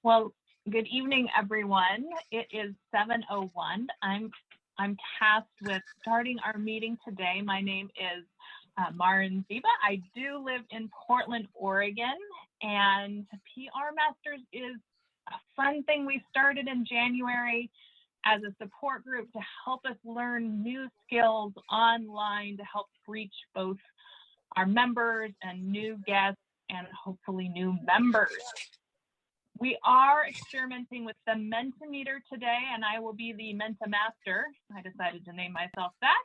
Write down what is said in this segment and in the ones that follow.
Well, good evening, everyone. It is 7:01. I'm tasked with starting our meeting today. My name is Marin Ziba. I do live in Portland, Oregon, and PR Masters is a fun thing we started in January as a support group to help us learn new skills online to help reach both our members and new guests and hopefully new members. We are experimenting with the Mentimeter today, and I will be the Mentamaster. I decided to name myself that.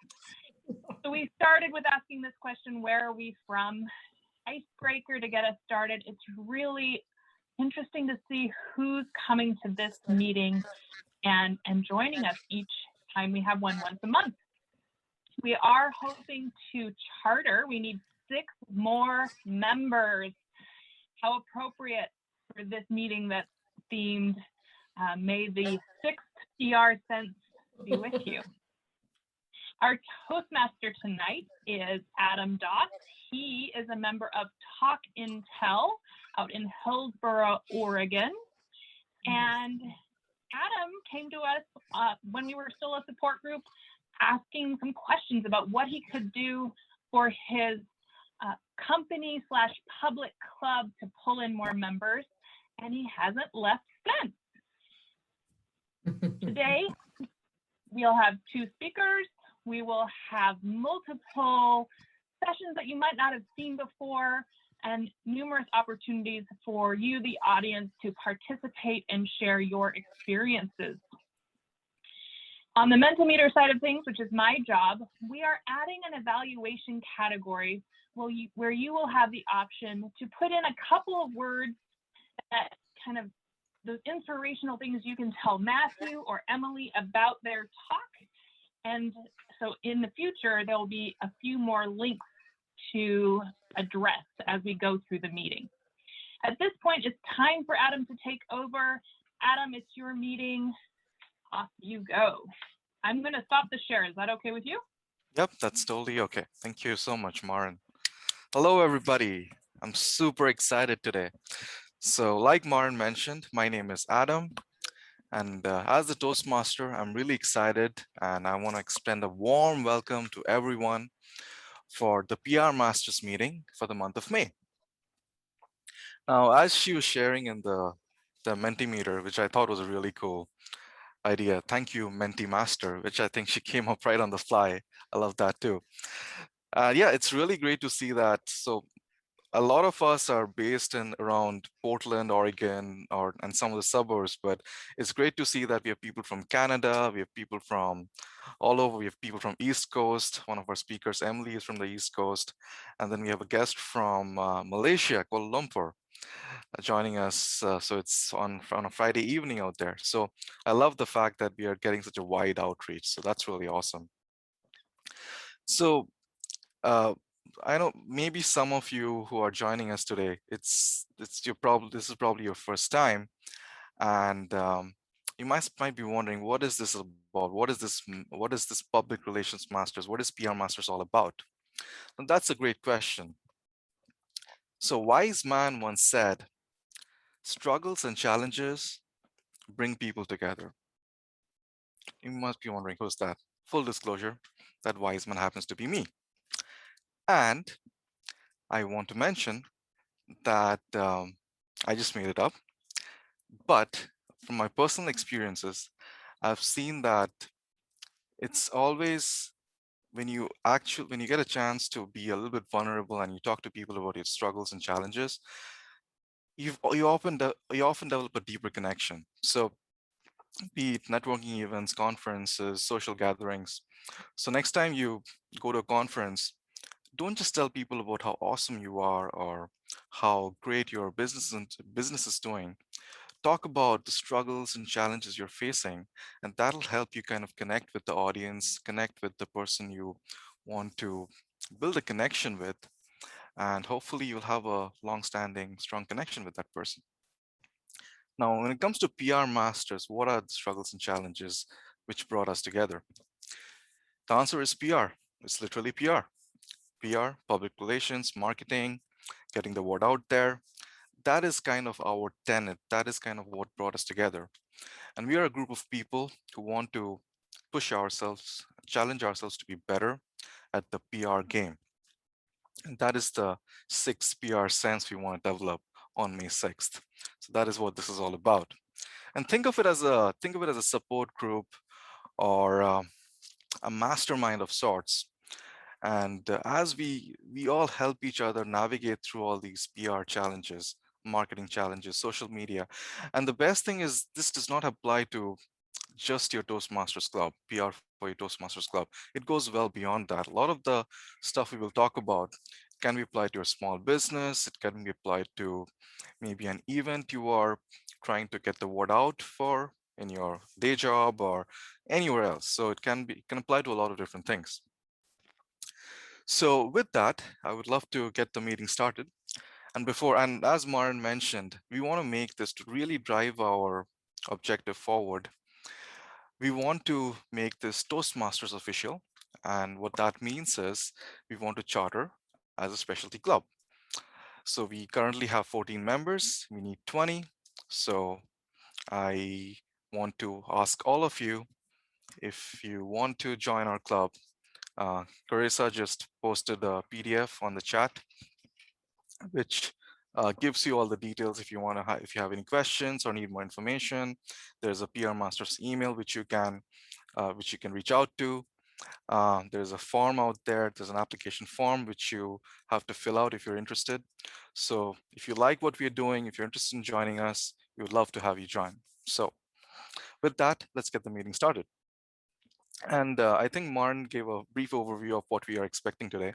So we started with asking this question, where are we from? Icebreaker to get us started. It's really interesting to see who's coming to this meeting and joining us each time we have one once a month. We are hoping to charter. We need 6 more members. How appropriate for this meeting that's themed May the 6th PR sense be with you. Our Toastmaster tonight is Adam Doss. He is a member of Talk Intel out in Hillsboro, Oregon. And Adam came to us when we were still a support group, asking some questions about what he could do for his company/public club to pull in more members, and he hasn't left since. Today, we'll have 2 speakers. We will have multiple sessions that you might not have seen before and numerous opportunities for you, the audience, to participate and share your experiences. On the Mentimeter side of things, which is my job, we are adding an evaluation category where you will have the option to put in a couple of words that kind of those inspirational things you can tell Matthew or Emily about their talk. And so in the future, there will be a few more links to address as we go through the meeting. At this point, it's time for Adam to take over. Adam, it's your meeting. Off you go. I'm going to stop the share. Is that okay with you? Yep, that's totally okay. Thank you so much, Marin. Hello, everybody. I'm super excited today. So like Marin mentioned, my name is Adam. And as the Toastmaster, I'm really excited. And I want to extend a warm welcome to everyone for the PR Masters meeting for the month of May. Now, as she was sharing in the Mentimeter, which I thought was a really cool idea. Thank you, Menti Master, which I think she came up right on the fly. I love that too. Yeah, it's really great to see that. So a lot of us are based in around Portland, Oregon, and some of the suburbs, but it's great to see that we have people from Canada, we have people from all over, we have people from East Coast. One of our speakers, Emily, is from the East Coast. And then we have a guest from Malaysia, Kuala Lumpur, joining us. So it's on a Friday evening out there. So I love the fact that we are getting such a wide outreach. So that's really awesome. So I know maybe some of you who are joining us today, this is probably your first time, and you might be wondering, what is this about? What is this public relations masters? What is PR masters all about? And that's a great question. So wise man once said, struggles and challenges bring people together. You must be wondering, who's that? Full disclosure, that wise man happens to be me. And I want to mention that I just made it up. But from my personal experiences, I've seen that it's always when you get a chance to be a little bit vulnerable and you talk to people about your struggles and challenges, you often develop a deeper connection. So be it networking events, conferences, social gatherings. So next time you go to a conference, don't just tell people about how awesome you are or how great your business is doing. Talk about the struggles and challenges you're facing, and that'll help you kind of connect with the audience, connect with the person you want to build a connection with, and hopefully you'll have a long-standing, strong connection with that person. Now, when it comes to PR Masters, what are the struggles and challenges which brought us together? The answer is PR. It's literally PR. PR, public relations, marketing, getting the word out there. that is kind of our tenet. That is kind of what brought us together. And we are a group of people who want to push ourselves, challenge ourselves to be better at the PR game. And that is the sixth PR sense we want to develop on May 6th. So that is what this is all about. And think of it as a support group or a mastermind of sorts. And as we all help each other navigate through all these PR challenges, marketing challenges, social media. And the best thing is this does not apply to just your Toastmasters Club, PR for your Toastmasters Club. It goes well beyond that. A lot of the stuff we will talk about can be applied to your small business. It can be applied to maybe an event you are trying to get the word out for in your day job or anywhere else. So it can apply to a lot of different things. So with that, I would love to get the meeting started. And as Marin mentioned, we want to make this to really drive our objective forward. We want to make this Toastmasters official. And what that means is we want to charter as a specialty club. So we currently have 14 members, we need 20. So I want to ask all of you if you want to join our club. Carissa just posted a PDF on the chat, which gives you all the details if you want to if you have any questions or need more information. There's a PR Masters email which you can reach out to. There's a form out there. There's an application form which you have to fill out if you're interested. So if you like what we're doing, if you're interested in joining us, we would love to have you join. So with that, let's get the meeting started. And I think Martin gave a brief overview of what we are expecting today.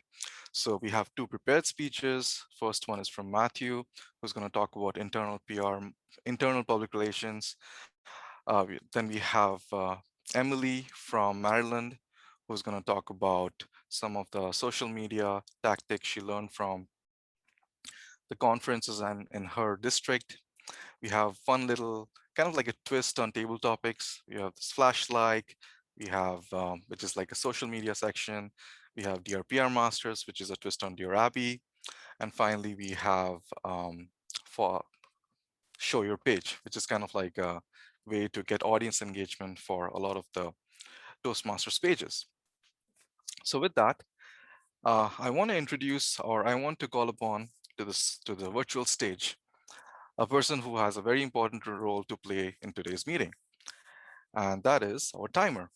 So we have two prepared speeches. First one is from Matthew, who's going to talk about internal PR, internal public relations. Then we have Emily from Maryland, who's going to talk about some of the social media tactics she learned from the conferences and in her district. We have fun little, kind of like a twist on table topics. We have this flashlight. We have, which is like a social media section. We have DRPR Masters, which is a twist on Dear Abby. And finally, we have for Show Your Page, which is kind of like a way to get audience engagement for a lot of the Toastmasters pages. So with that, I want to introduce, or I want to call upon to the virtual stage, a person who has a very important role to play in today's meeting. And that is our timer,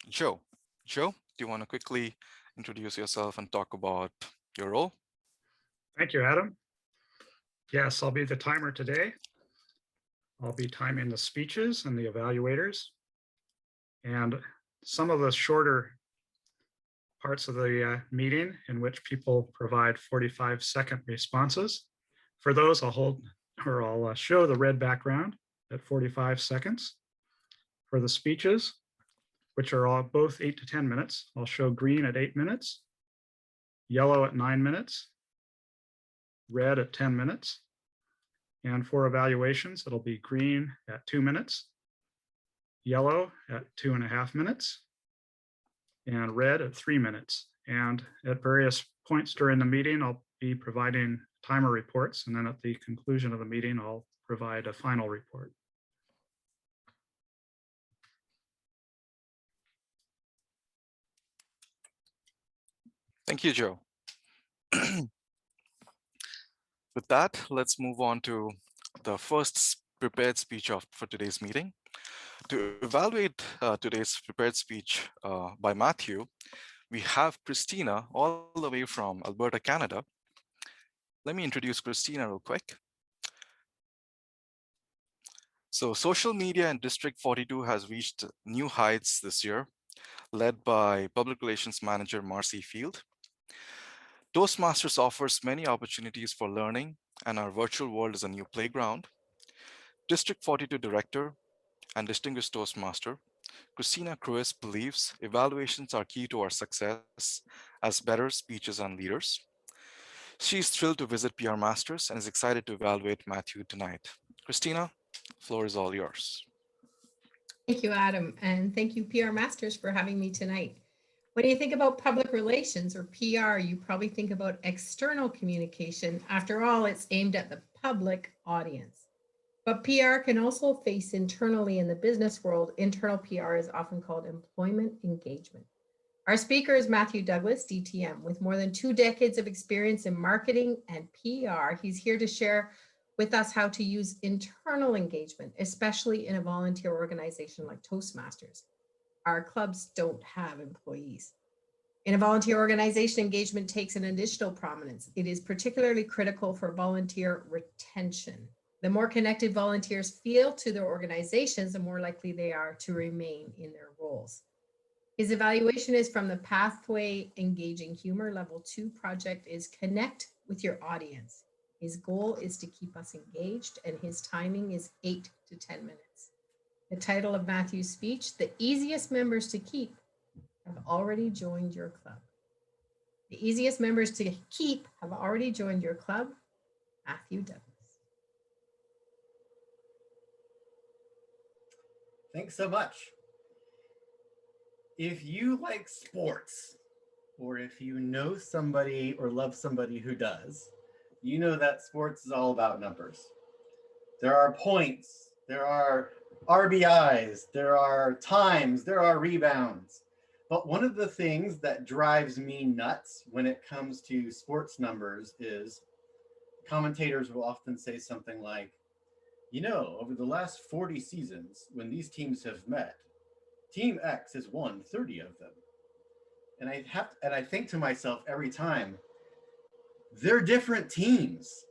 Joe. Joe, do you want to quickly introduce yourself and talk about your role? Thank you, Adam. Yes, I'll be the timer today. I'll be timing the speeches and the evaluators. And some of the shorter parts of the meeting in which people provide 45-second responses. For those, I'll show the red background at 45 seconds. For the speeches, which are all both 8 to 10 minutes, I'll show green at 8 minutes, yellow at 9 minutes, red at 10 minutes. And for evaluations, it'll be green at 2 minutes, yellow at 2.5 minutes, and red at 3 minutes. And at various points during the meeting, I'll be providing timer reports. And then at the conclusion of the meeting, I'll provide a final report. Thank you, Joe. With that, let's move on to the first prepared speech for today's meeting. To evaluate today's prepared speech by Matthew, we have Christina all the way from Alberta, Canada. Let me introduce Christina real quick. So social media in District 42 has reached new heights this year, led by Public Relations Manager Marcy Field. Toastmasters offers many opportunities for learning, and our virtual world is a new playground. District 42 Director and Distinguished Toastmaster, Christina Cruz believes evaluations are key to our success as better speeches and leaders. She's thrilled to visit PR Masters and is excited to evaluate Matthew tonight. Christina, the floor is all yours. Thank you, Adam, and thank you, PR Masters, for having me tonight. When you think about public relations or PR, you probably think about external communication. After all, it's aimed at the public audience. But PR can also face internally in the business world. Internal PR is often called employment engagement. Our speaker is Matthew Douglas, DTM, with more than 2 decades of experience in marketing and PR. He's here to share with us how to use internal engagement, especially in a volunteer organization like Toastmasters. Our clubs don't have employees. In a volunteer organization, engagement takes an additional prominence. It is particularly critical for volunteer retention. The more connected volunteers feel to their organizations, the more likely they are to remain in their roles. His evaluation is from the Pathway Engaging Humor Level 2 project is connect with your audience. His goal is to keep us engaged, and his timing is 8 to 10 minutes. The title of Matthew's speech, The Easiest Members to Keep Have Already Joined Your Club. The easiest members to keep have already joined your club. Matthew Douglas. Thanks so much. If you like sports, or if you know somebody or love somebody who does, you know that sports is all about numbers. There are points, there are RBIs, there are times, there are rebounds. But one of the things that drives me nuts when it comes to sports numbers is commentators will often say something like, you know, over the last 40 seasons, when these teams have met, Team X has won 30 of them. And I think to myself every time, they're different teams.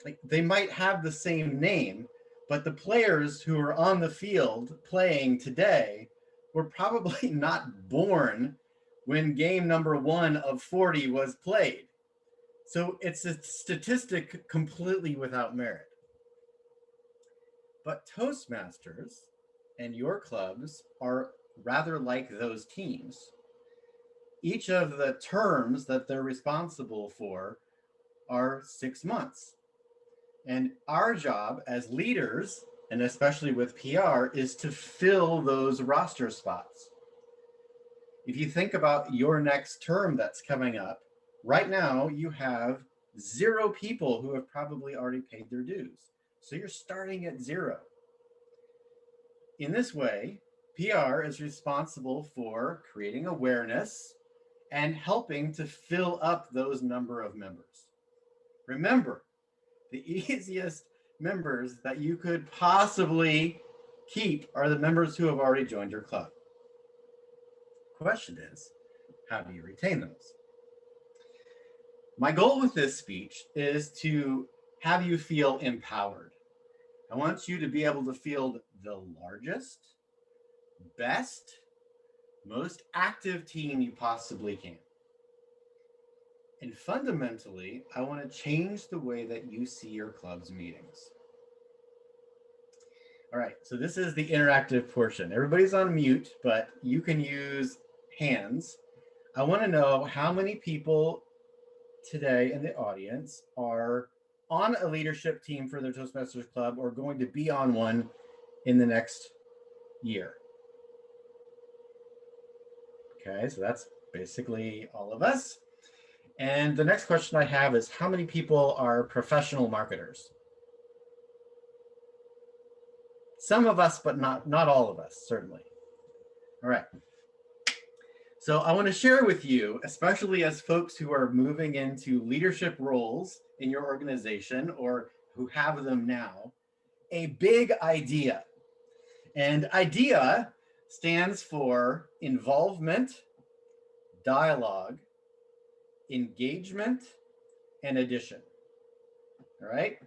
Like, they might have the same name, but the players who are on the field playing today were probably not born when game number 1 of 40 was played. So it's a statistic completely without merit. But Toastmasters and your clubs are rather like those teams. Each of the terms that they're responsible for are 6 months. And our job as leaders, and especially with PR, is to fill those roster spots. If you think about your next term that's coming up, right now you have 0 people who have probably already paid their dues. So you're starting at 0. In this way, PR is responsible for creating awareness and helping to fill up those number of members. Remember, the easiest members that you could possibly keep are the members who have already joined your club. Question is, how do you retain those? My goal with this speech is to have you feel empowered. I want you to be able to field the largest, best, most active team you possibly can. And fundamentally, I want to change the way that you see your club's meetings. All right, so this is the interactive portion. Everybody's on mute, but you can use hands. I want to know how many people today in the audience are on a leadership team for their Toastmasters Club or going to be on one in the next year. Okay, so that's basically all of us. And the next question I have is, how many people are professional marketers? Some of us, but not all of us, certainly. All right. So I want to share with you, especially as folks who are moving into leadership roles in your organization or who have them now, a big idea. And IDEA stands for involvement, dialogue, engagement, and addition. All right.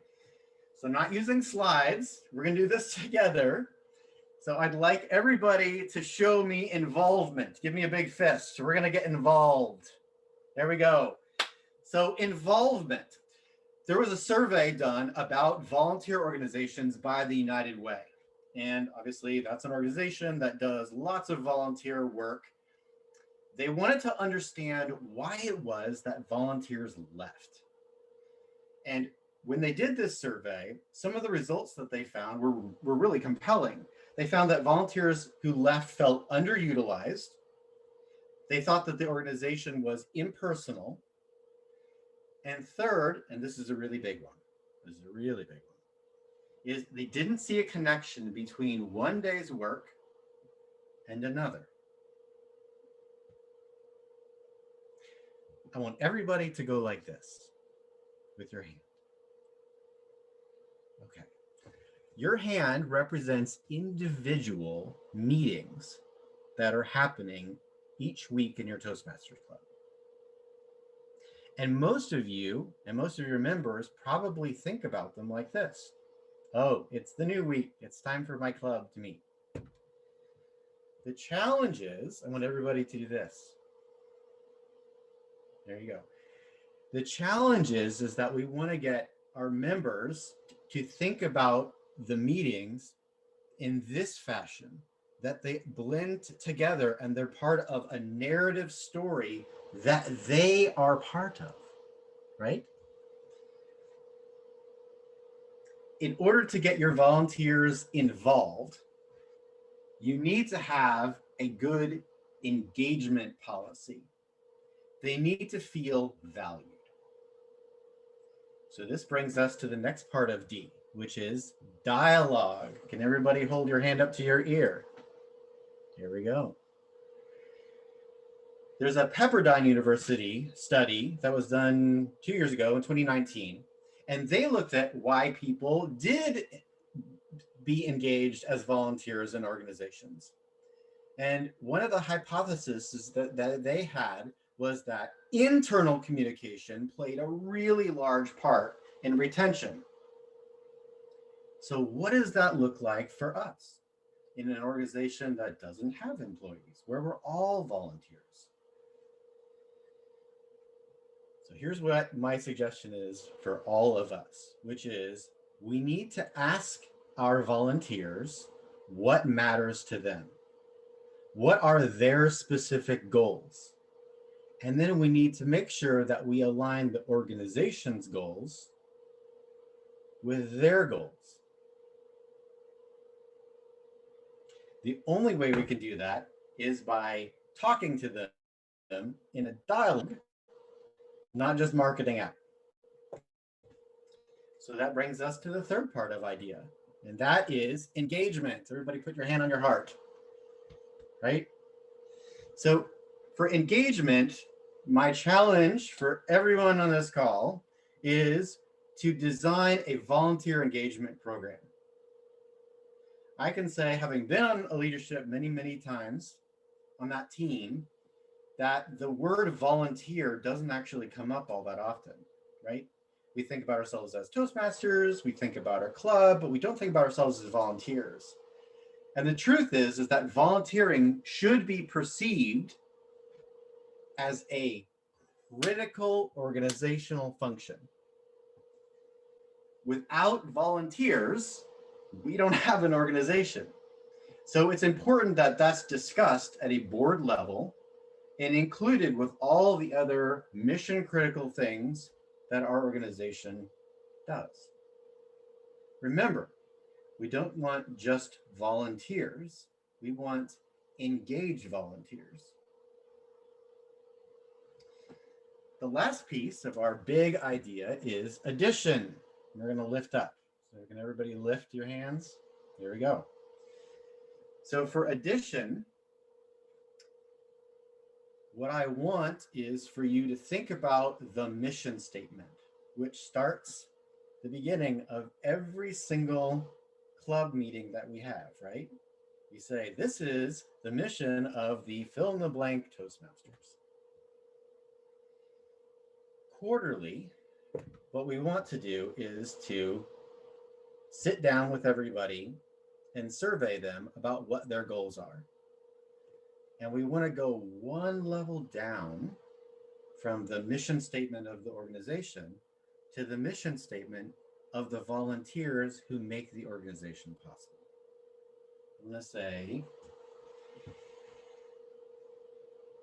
So not using slides, we're going to do this together. So I'd like everybody to show me involvement. Give me a big fist. So we're going to get involved. There we go. So involvement. There was a survey done about volunteer organizations by the United Way. And obviously that's an organization that does lots of volunteer work. They wanted to understand why it was that volunteers left. And when they did this survey, some of the results that they found were really compelling. They found that volunteers who left felt underutilized. They thought that the organization was impersonal. And third, and this is a really big one, this is a really big one, is they didn't see a connection between one day's work and another. I want everybody to go like this with your hand. Okay. Your hand represents individual meetings that are happening each week in your Toastmasters club. And most of you and most of your members probably think about them like this. Oh, it's the new week. It's time for my club to meet. The challenge is, I want everybody to do this. There you go. The challenge is that we want to get our members to think about the meetings in this fashion, that they blend together and they're part of a narrative story that they are part of, right? In order to get your volunteers involved, you need to have a good engagement policy. They need to feel valued. So this brings us to the next part of D, which is dialogue. Can everybody hold your hand up to your ear? Here we go. There's a Pepperdine University study that was done 2 years ago in 2019, and they looked at why people did be engaged as volunteers in organizations. And one of the hypotheses that they had was that internal communication played a really large part in retention. So what does that look like for us in an organization that doesn't have employees, where we're all volunteers? So here's what my suggestion is for all of us, which is we need to ask our volunteers what matters to them. What are their specific goals? And then we need to make sure that we align the organization's goals with their goals. The only way we can do that is by talking to them in a dialogue, not just marketing out. So that brings us to the third part of IDEA, and that is engagement. Everybody put your hand on your heart, right? So for engagement, my challenge for everyone on this call is to design a volunteer engagement program. I can say, having been on a leadership many, many times on that team, that the word volunteer doesn't actually come up all that often, right? We think about ourselves as Toastmasters, we think about our club, but we don't think about ourselves as volunteers. And the truth is that volunteering should be perceived as a critical organizational function. Without volunteers, we don't have an organization. So it's important that that's discussed at a board level and included with all the other mission critical things that our organization does. Remember, we don't want just volunteers. We want engaged volunteers. The last piece of our big idea is addition. We're going to lift up. So can everybody lift your hands? There we go. So for addition, what I want is for you to think about the mission statement, which starts the beginning of every single club meeting that we have, right? We say, this is the mission of the fill in the blank Toastmasters. Quarterly, what we want to do is to sit down with everybody and survey them about what their goals are. And we want to go one level down from the mission statement of the organization to the mission statement of the volunteers who make the organization possible. I'm going to say,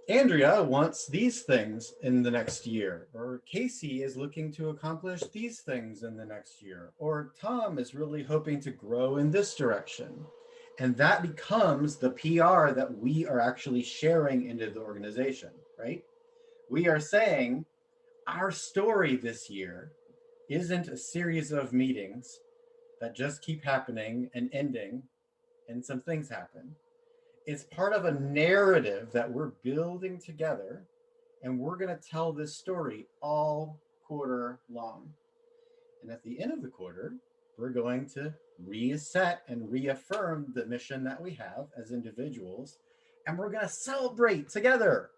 Andrea wants these things in the next year, or Casey is looking to accomplish these things in the next year, or Tom is really hoping to grow in this direction. And that becomes the PR that we are actually sharing into the organization, right? We are saying our story this year isn't a series of meetings that just keep happening and ending and some things happen. It's part of a narrative that we're building together, and we're going to tell this story all quarter long. And at the end of the quarter, we're going to reset and reaffirm the mission that we have as individuals, and we're going to celebrate together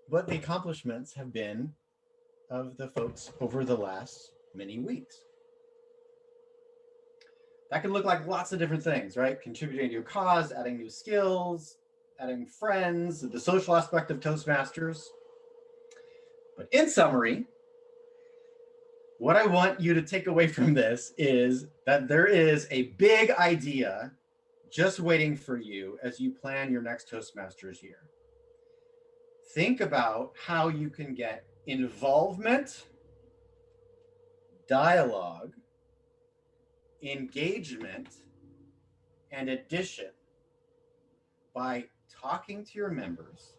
what the accomplishments have been of the folks over the last many weeks. That can look like lots of different things, right? Contributing to your cause, adding new skills, adding friends, the social aspect of Toastmasters. But in summary, what I want you to take away from this is that there is a big idea just waiting for you as you plan your next Toastmasters year. Think about how you can get involvement, dialogue, engagement, and addition by talking to your members,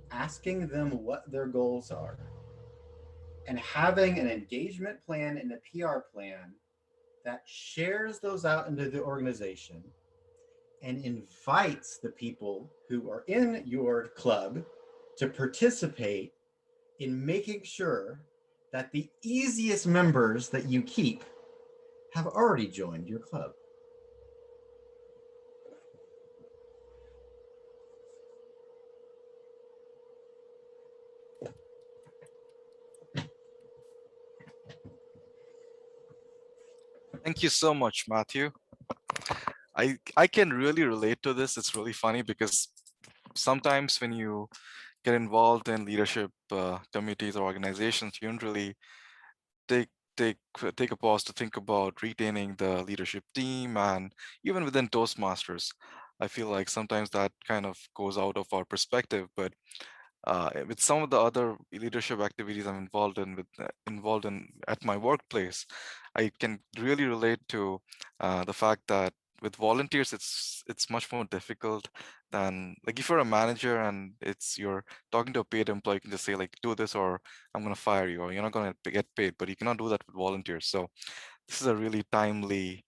asking them what their goals are, and having an engagement plan and a PR plan that shares those out into the organization and invites the people who are in your club to participate in making sure that the easiest members that you keep have already joined your club. Thank you so much, Matthew. I can really relate to this. It's really funny because sometimes when you get involved in leadership committees or organizations, you don't really take take a pause to think about retaining the leadership team. And even within Toastmasters, I feel like sometimes that kind of goes out of our perspective. But with some of the other leadership activities I'm involved in at my workplace, I can really relate to the fact that with volunteers, it's much more difficult than, like, if you're a manager and you're talking to a paid employee, you can just say like, do this or I'm going to fire you, or you're not going to get paid. But you cannot do that with volunteers. So this is a really timely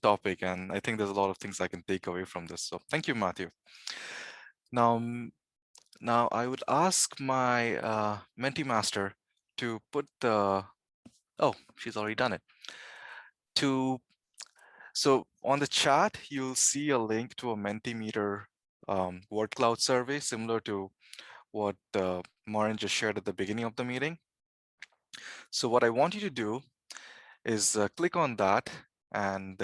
topic, and I think there's a lot of things I can take away from this. So thank you, Matthew. Now I would ask my Menti Master to put the, oh, she's already done it. So on the chat, you'll see a link to a Mentimeter word cloud survey, similar to what Marin just shared at the beginning of the meeting. So what I want you to do is click on that and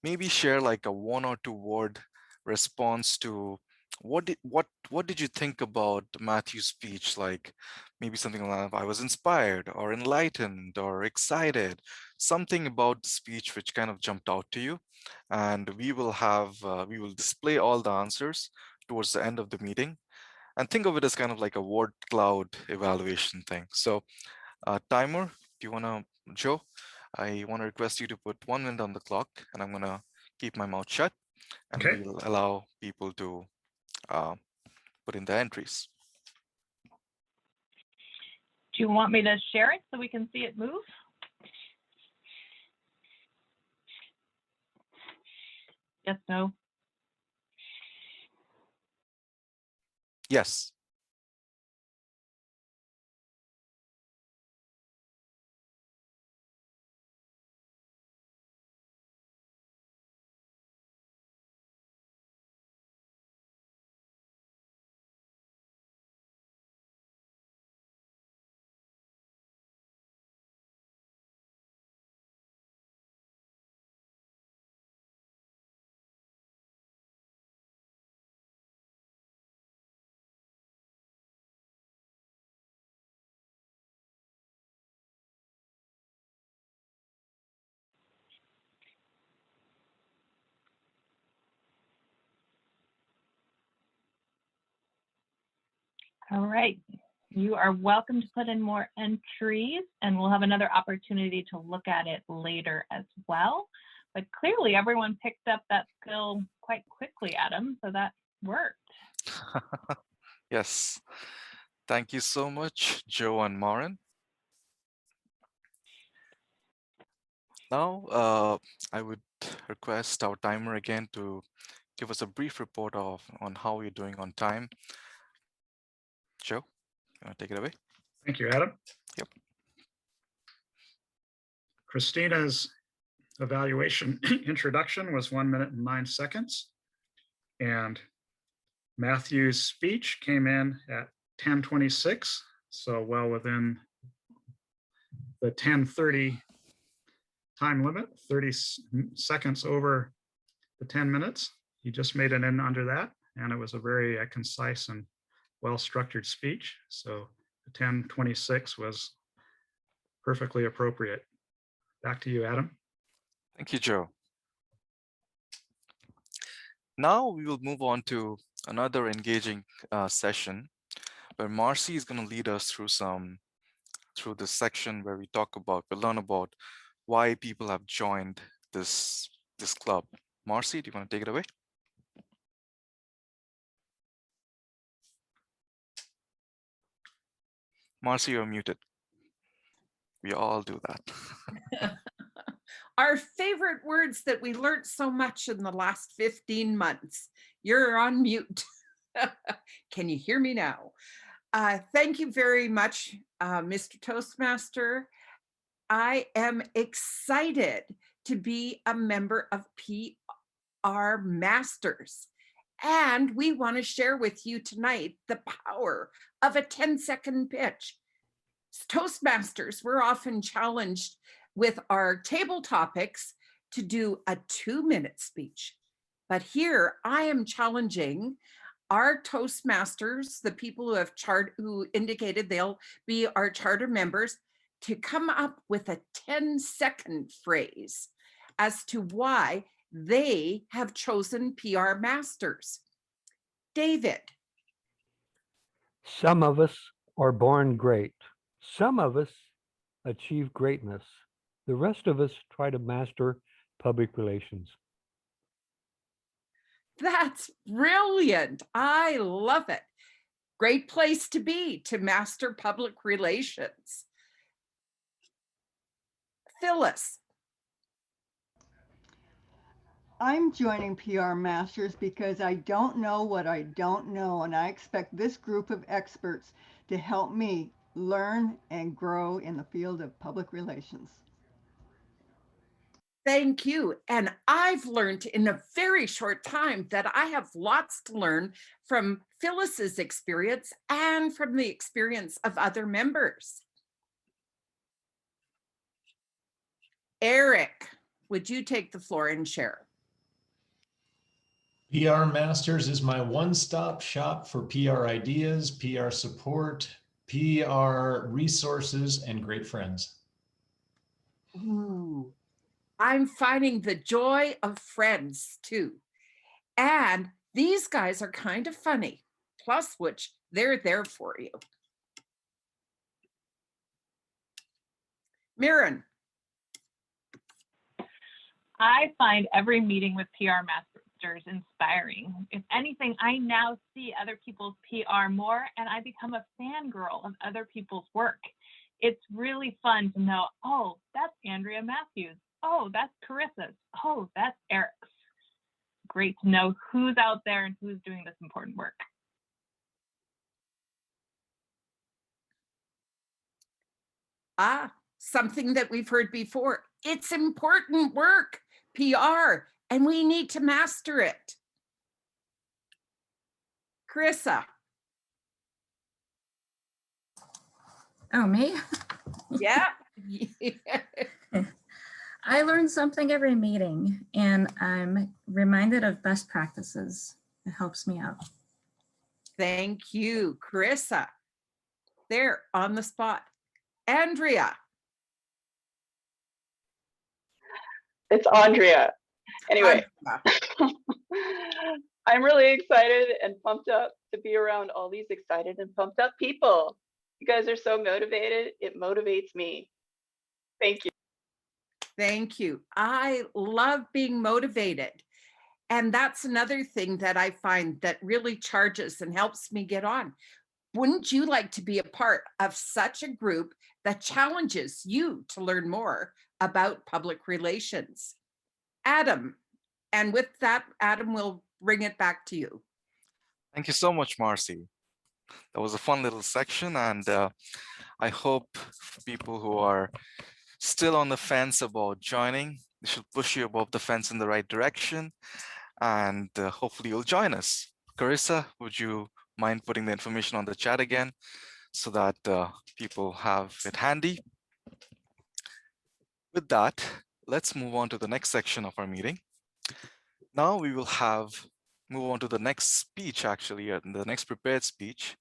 maybe share like a 1 or 2 word response to what did you think about Matthew's speech? Like maybe something like, I was inspired or enlightened or excited, something about the speech which kind of jumped out to you. And we will display all the answers towards the end of the meeting. And think of it as kind of like a word cloud evaluation thing. So timer, do you want to, Joe? I want to request you to put 1 minute on the clock, and I'm going to keep my mouth shut, and Okay. we'll allow people to put in the entries. Do you want me to share it so we can see it move? Yes, no. Yes. All right. You are welcome to put in more entries, and we'll have another opportunity to look at it later as well. But clearly everyone picked up that skill quite quickly, Adam, so that worked. Yes. Thank you so much, Joe and Marin. Now, I would request our timer again to give us a brief report on how we're doing on time. Joe, take it away. Thank you, Adam. Yep. Christina's evaluation introduction was 1 minute and 9 seconds. And Matthew's speech came in at 10:26, so well within the 10:30 time limit, 30 seconds over the 10 minutes. He just made it in under that, and it was a very concise and well-structured speech. So the 10:26 was perfectly appropriate. Back to you, Adam. Thank you, Joe. Now we will move on to another engaging session where Marcy is going to lead us through this section where we learn about why people have joined this club. Marcy, do you want to take it away? Marcy, you're muted. We all do that. Our favorite words that we learned so much in the last 15 months. You're on mute. Can you hear me now? Thank you very much, Mr. Toastmaster. I am excited to be a member of PR Masters. And we want to share with you tonight the power of a 10-second pitch. Toastmasters, we're often challenged with our table topics to do a 2-minute speech. But here I am challenging our Toastmasters, the people who indicated they'll be our charter members, to come up with a 10-second phrase as to why they have chosen PR Masters. David. Some of us are born great. Some of us achieve greatness. The rest of us try to master public relations. That's brilliant. I love it. Great place to be, to master public relations. Phyllis. I'm joining PR Masters because I don't know what I don't know, and I expect this group of experts to help me learn and grow in the field of public relations. Thank you. And I've learned in a very short time that I have lots to learn from Phyllis's experience and from the experience of other members. Eric, would you take the floor and share? PR Masters is my one-stop shop for PR ideas, PR support, PR resources, and great friends. Ooh, I'm finding the joy of friends too. And these guys are kind of funny, plus which they're there for you. Mirren. I find every meeting with PR Masters inspiring. If anything, I now see other people's PR more, and I become a fangirl of other people's work. It's really fun to know, oh, that's Andrea Matthews. Oh, that's Carissa's. Oh, that's Eric's. Great to know who's out there and who's doing this important work. Something that we've heard before. It's important work, PR, and we need to master it. Carissa. Oh, me? Yeah. I learn something every meeting, and I'm reminded of best practices. It helps me out. Thank you, Carissa. There, on the spot. Andrea. It's Andrea. Anyway, I'm really excited and pumped up to be around all these excited and pumped up people. You guys are so motivated. It motivates me. Thank you. Thank you. I love being motivated. And that's another thing that I find that really charges and helps me get on. Wouldn't you like to be a part of such a group that that challenges you to learn more about public relations. Adam, and with that, Adam, will bring it back to you. Thank you so much, Marcy. That was a fun little section, and I hope people who are still on the fence about joining, they should push you above the fence in the right direction, and hopefully you'll join us. Carissa, would you mind putting the information on the chat again so that people have it handy? With that, let's move on to the next section of our meeting. Now we will move on to the next speech, actually, the next prepared speech.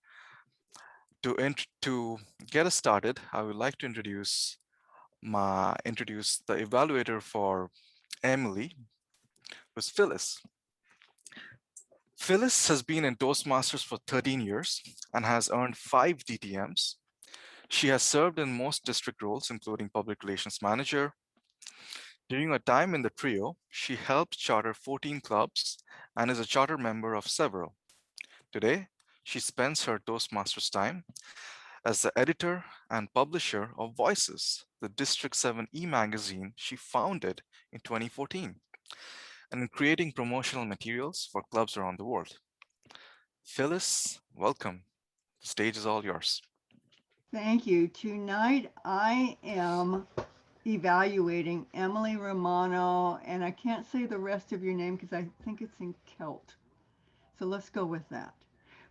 To get us started, I would like to introduce the evaluator for Emily, who's Phyllis. Phyllis has been in Toastmasters for 13 years and has earned 5 DTMs. She has served in most district roles, including public relations manager. During her time in the trio, she helped charter 14 clubs and is a charter member of several. Today, she spends her Toastmasters time as the editor and publisher of Voices, the District 7 e-magazine she founded in 2014, and in creating promotional materials for clubs around the world. Phyllis, welcome. The stage is all yours. Thank you. Tonight I am evaluating Emily Romano, and I can't say the rest of your name because I think it's in Celt. So let's go with that.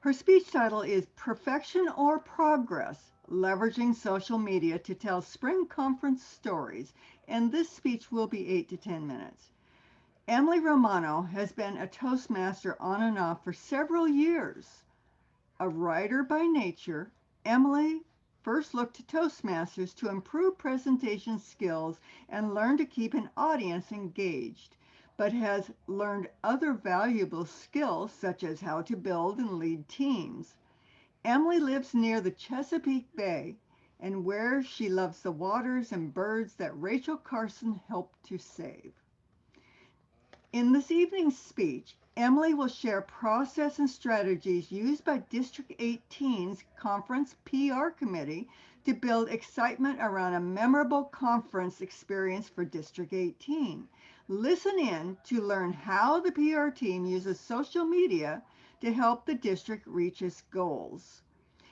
Her speech title is Perfection or Progress, Leveraging Social Media to Tell Spring Conference Stories, and this speech will be 8 to 10 minutes. Emily Romano has been a Toastmaster on and off for several years. A writer by nature, Emily first looked to Toastmasters to improve presentation skills and learn to keep an audience engaged, but has learned other valuable skills such as how to build and lead teams. Emily lives near the Chesapeake Bay, and where she loves the waters and birds that Rachel Carson helped to save. In this evening's speech, Emily will share process and strategies used by District 18's Conference PR Committee to build excitement around a memorable conference experience for District 18. Listen in to learn how the PR team uses social media to help the district reach its goals.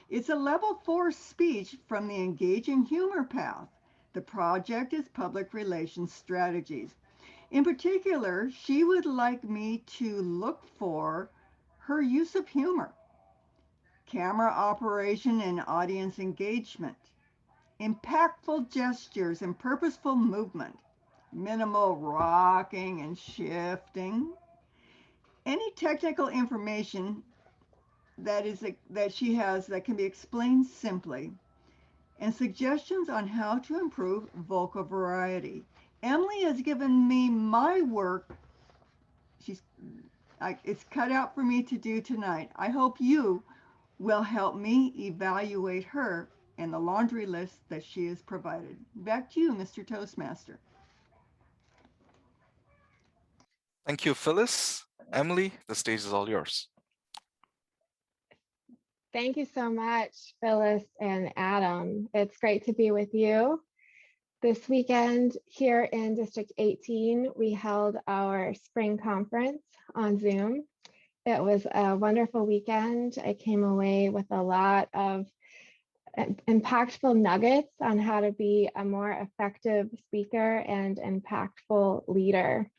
It's a level 4 speech from the Engaging Humor Path. The project is Public Relations Strategies. In particular, she would like me to look for her use of humor, camera operation and audience engagement, impactful gestures and purposeful movement, minimal rocking and shifting, any technical information that she has that can be explained simply, and suggestions on how to improve vocal variety. Emily has given me my work. It's cut out for me to do tonight. I hope you will help me evaluate her and the laundry list that she has provided. Back to you, Mr. Toastmaster. Thank you, Phyllis. Emily, the stage is all yours. Thank you so much, Phyllis and Adam. It's great to be with you. This weekend here in District 18, we held our spring conference on Zoom. It was a wonderful weekend. I came away with a lot of impactful nuggets on how to be a more effective speaker and impactful leader.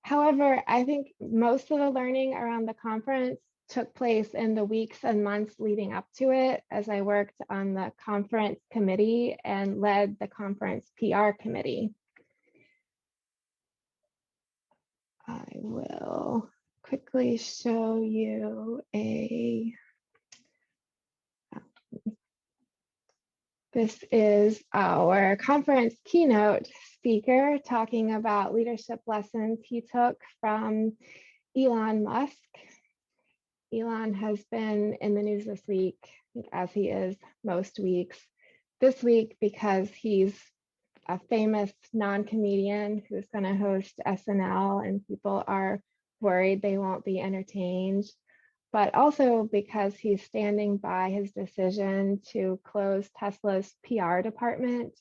However, I think most of the learning around the conference took place in the weeks and months leading up to it, as I worked on the conference committee and led the conference PR committee. I will quickly show you this is our conference keynote speaker talking about leadership lessons he took from Elon Musk. Elon has been in the news this week, as he is most weeks. This week because he's a famous non-comedian who's going to host SNL, and people are worried they won't be entertained. but also because he's standing by his decision to close Tesla's PR department.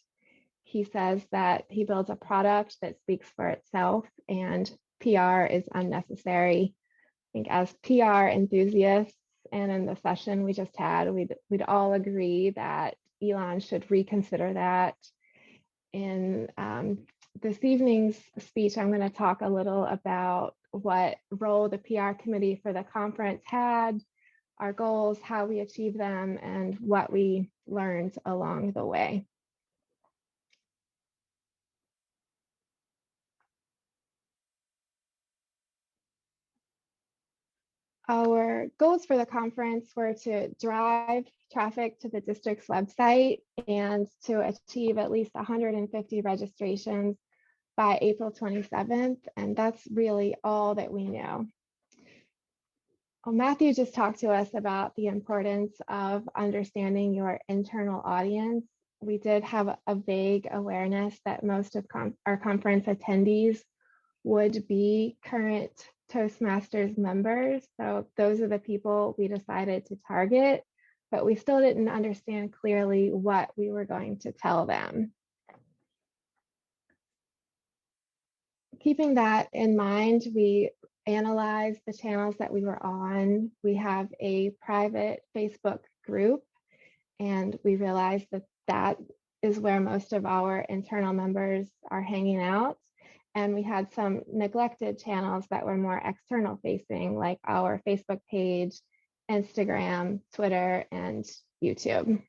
He says that he builds a product that speaks for itself and PR is unnecessary. I think as PR enthusiasts and in the session we just had, we'd all agree that Elon should reconsider that. In this evening's speech, I'm going to talk a little about what role the PR committee for the conference had, our goals, how we achieved them, and what we learned along the way. Our goals for the conference were to drive traffic to the district's website and to achieve at least 150 registrations by April 27th. And that's really all that we know. Well, Matthew just talked to us about the importance of understanding your internal audience. We did have a vague awareness that most of our conference attendees would be current Toastmasters members. So those are the people we decided to target, but we still didn't understand clearly what we were going to tell them. Keeping that in mind, we analyzed the channels that we were on. We have a private Facebook group, and we realized that that is where most of our internal members are hanging out. And we had some neglected channels that were more external facing, like our Facebook page, Instagram, Twitter, and YouTube.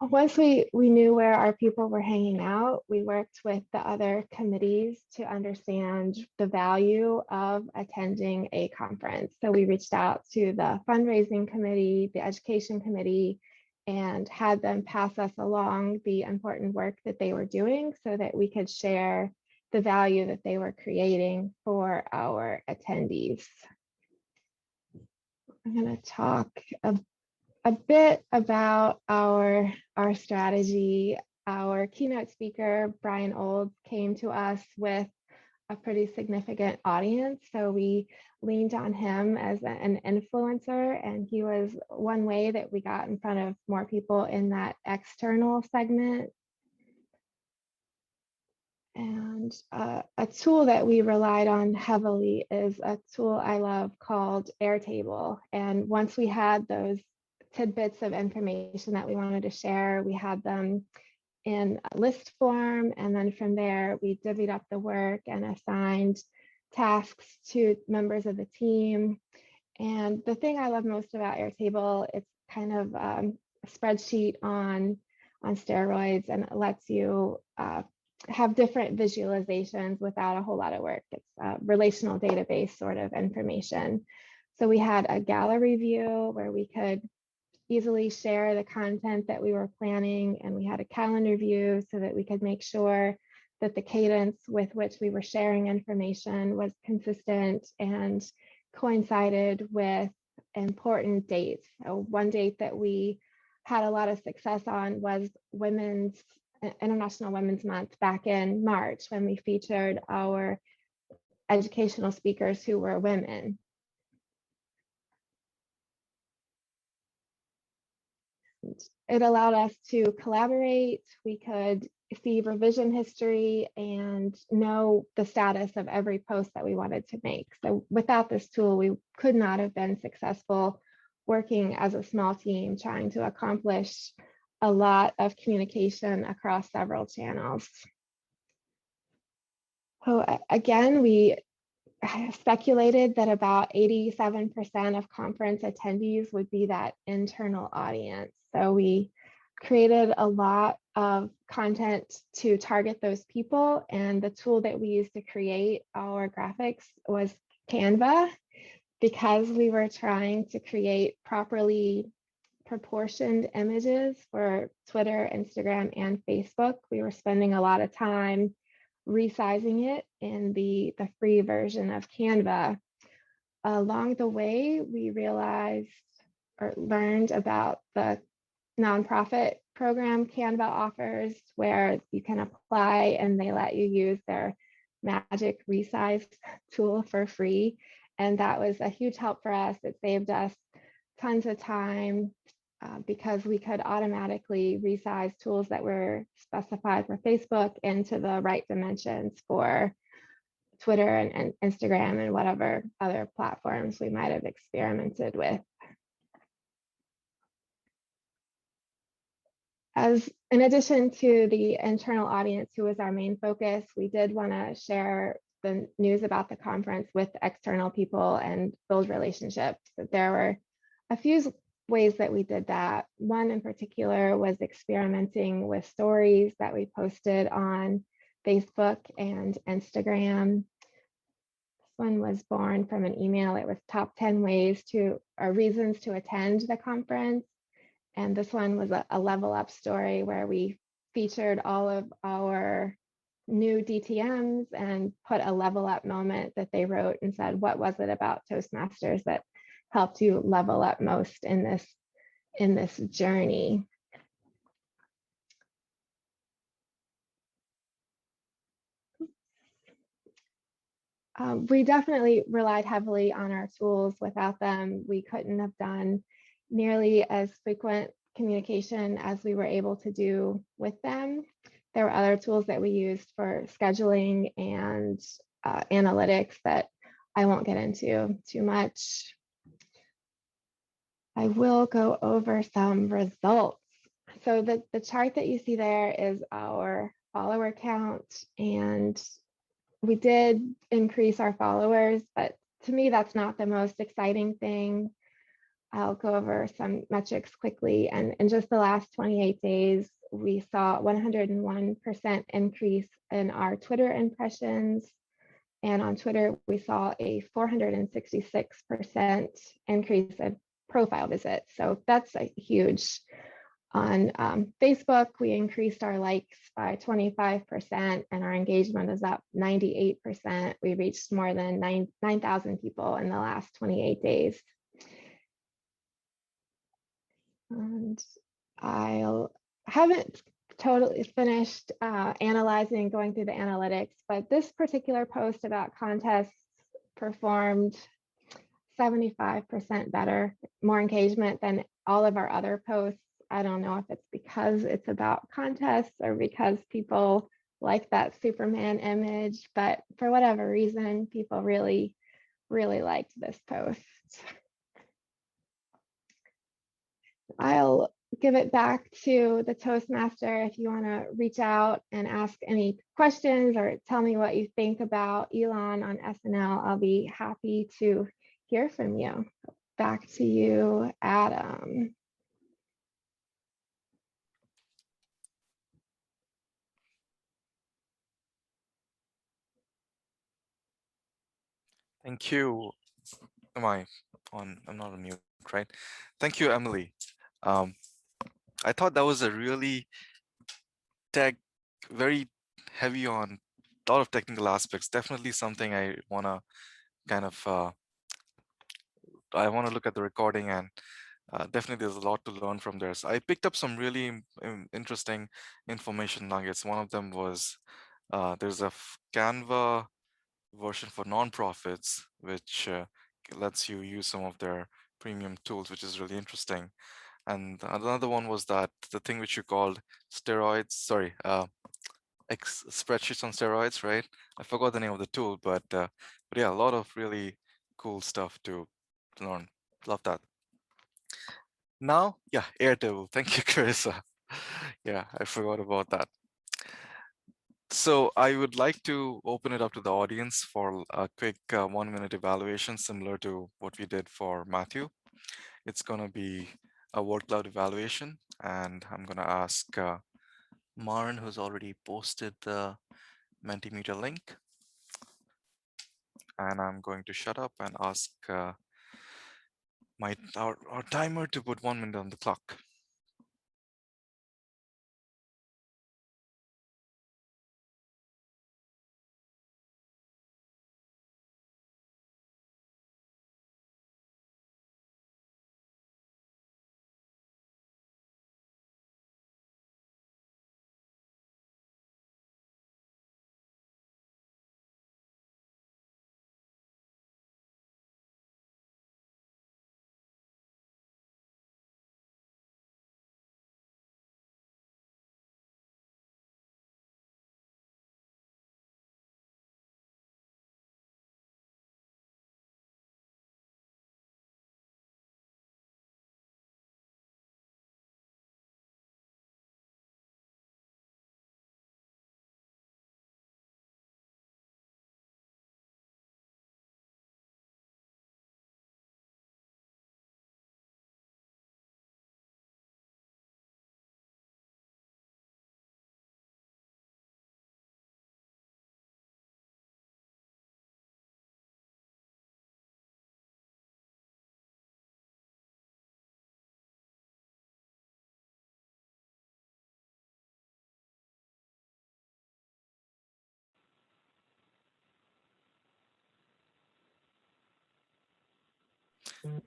Once we knew where our people were hanging out, we worked with the other committees to understand the value of attending a conference. So we reached out to the fundraising committee, the education committee, and had them pass us along the important work that they were doing so that we could share the value that they were creating for our attendees. I'm going to talk a bit about our strategy. Our keynote speaker, Brian Olds, came to us with a pretty significant audience. So we leaned on him as an influencer, and he was one way that we got in front of more people in that external segment. And a tool that we relied on heavily is a tool I love called Airtable. And once we had those tidbits of information that we wanted to share, we had them in a list form, and then from there we divvied up the work and assigned tasks to members of the team. And the thing I love most about Airtable, it's kind of a spreadsheet on steroids, and it lets you have different visualizations without a whole lot of work. It's a relational database sort of information. So we had a gallery view where we could easily share the content that we were planning, and we had a calendar view so that we could make sure that the cadence with which we were sharing information was consistent and coincided with important dates. So one date that we had a lot of success on was International Women's Month back in March, when we featured our educational speakers who were women. It allowed us to collaborate. We could see revision history and know the status of every post that we wanted to make. So without this tool, we could not have been successful working as a small team, trying to accomplish a lot of communication across several channels. So again, we speculated that about 87% of conference attendees would be that internal audience. So we created a lot of content to target those people, and the tool that we used to create our graphics was Canva, because we were trying to create properly proportioned images for Twitter, Instagram, and Facebook. We were spending a lot of time resizing it in the free version of Canva. Along the way, we realized or learned about the nonprofit program Canva offers, where you can apply and they let you use their magic resize tool for free. And that was a huge help for us. It saved us tons of time because we could automatically resize tools that were specified for Facebook into the right dimensions for Twitter and Instagram and whatever other platforms we might have experimented with. As in addition to the internal audience, who was our main focus, we did want to share the news about the conference with external people and build relationships. There were a few ways that we did that. One in particular was experimenting with stories that we posted on Facebook and Instagram. This one was born from an email. It was top 10 ways to, or reasons to attend the conference. And this one was a level up story where we featured all of our new DTMs and put a level up moment that they wrote and said, what was it about Toastmasters that helped you level up most in this journey? We definitely relied heavily on our tools. Without them, we couldn't have done nearly as frequent communication as we were able to do with them. There were other tools that we used for scheduling and analytics that I won't get into too much. I will go over some results. So the chart that you see there is our follower count, and we did increase our followers, but to me, that's not the most exciting thing. I'll go over some metrics quickly. And in just the last 28 days, we saw 101% increase in our Twitter impressions. And on Twitter, we saw a 466% increase in profile visits. So that's a huge. On Facebook, we increased our likes by 25% and our engagement is up 98%. We reached more than 9,000 people in the last 28 days. And I haven't totally finished analyzing and going through the analytics, but this particular post about contests performed 75% better, more engagement than all of our other posts. I don't know if it's because it's about contests or because people like that Superman image, but for whatever reason, people really, really liked this post. I'll give it back to the Toastmaster if you want to reach out and ask any questions or tell me what you think about Elon on SNL. I'll be happy to hear from you. Back to you, Adam. Thank you. Am I on? I'm not on mute, right? Thank you, Emily. I thought that was a really very heavy on a lot of technical aspects. Definitely something I want to kind of, I want to look at the recording and definitely there's a lot to learn from there. So I picked up some really interesting information nuggets. One of them was there's a Canva version for nonprofits, which lets you use some of their premium tools, which is really interesting. And another one was that the thing which you called steroids, sorry, spreadsheets on steroids, right? I forgot the name of the tool, but yeah, a lot of really cool stuff to learn. Love that. Now, yeah, Airtable. Thank you, Carissa. Yeah, I forgot about that. So I would like to open it up to the audience for a quick 1-minute evaluation, similar to what we did for Matthew. It's going to be a word cloud evaluation, and I'm going to ask Maren, who's already posted the Mentimeter link, and I'm going to shut up and ask our timer to put 1 minute on the clock.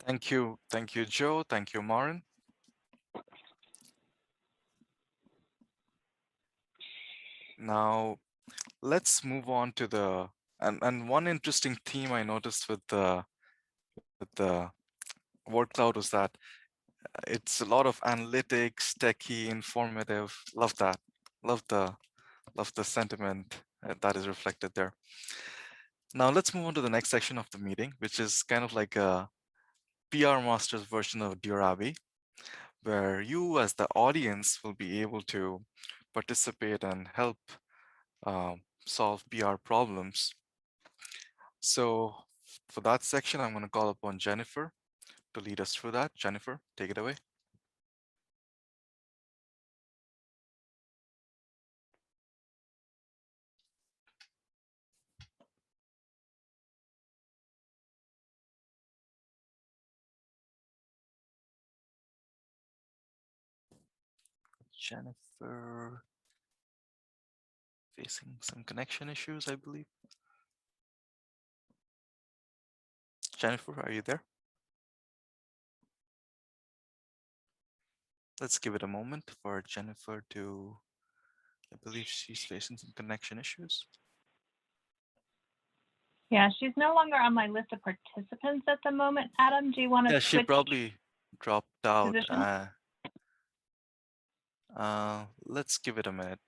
Thank you. Thank you, Joe. Thank you, Marin. Now, let's move on to the, and one interesting theme I noticed with the word cloud was that it's a lot of analytics, techie, informative. Love that. Love the sentiment that is reflected there. Now let's move on to the next section of the meeting, which is kind of like a PR Masters version of Dear Abby, where you as the audience will be able to participate and help solve PR problems. So for that section, I'm going to call upon Jennifer to lead us through that. Jennifer, take it away. Jennifer facing some connection issues, I believe. Jennifer, are you there? Let's give it a moment for Jennifer to, I believe she's facing some connection issues. Yeah, she's no longer on my list of participants at the moment. Adam, do you want to Yeah, she switch probably dropped out. positions? Let's give it a minute.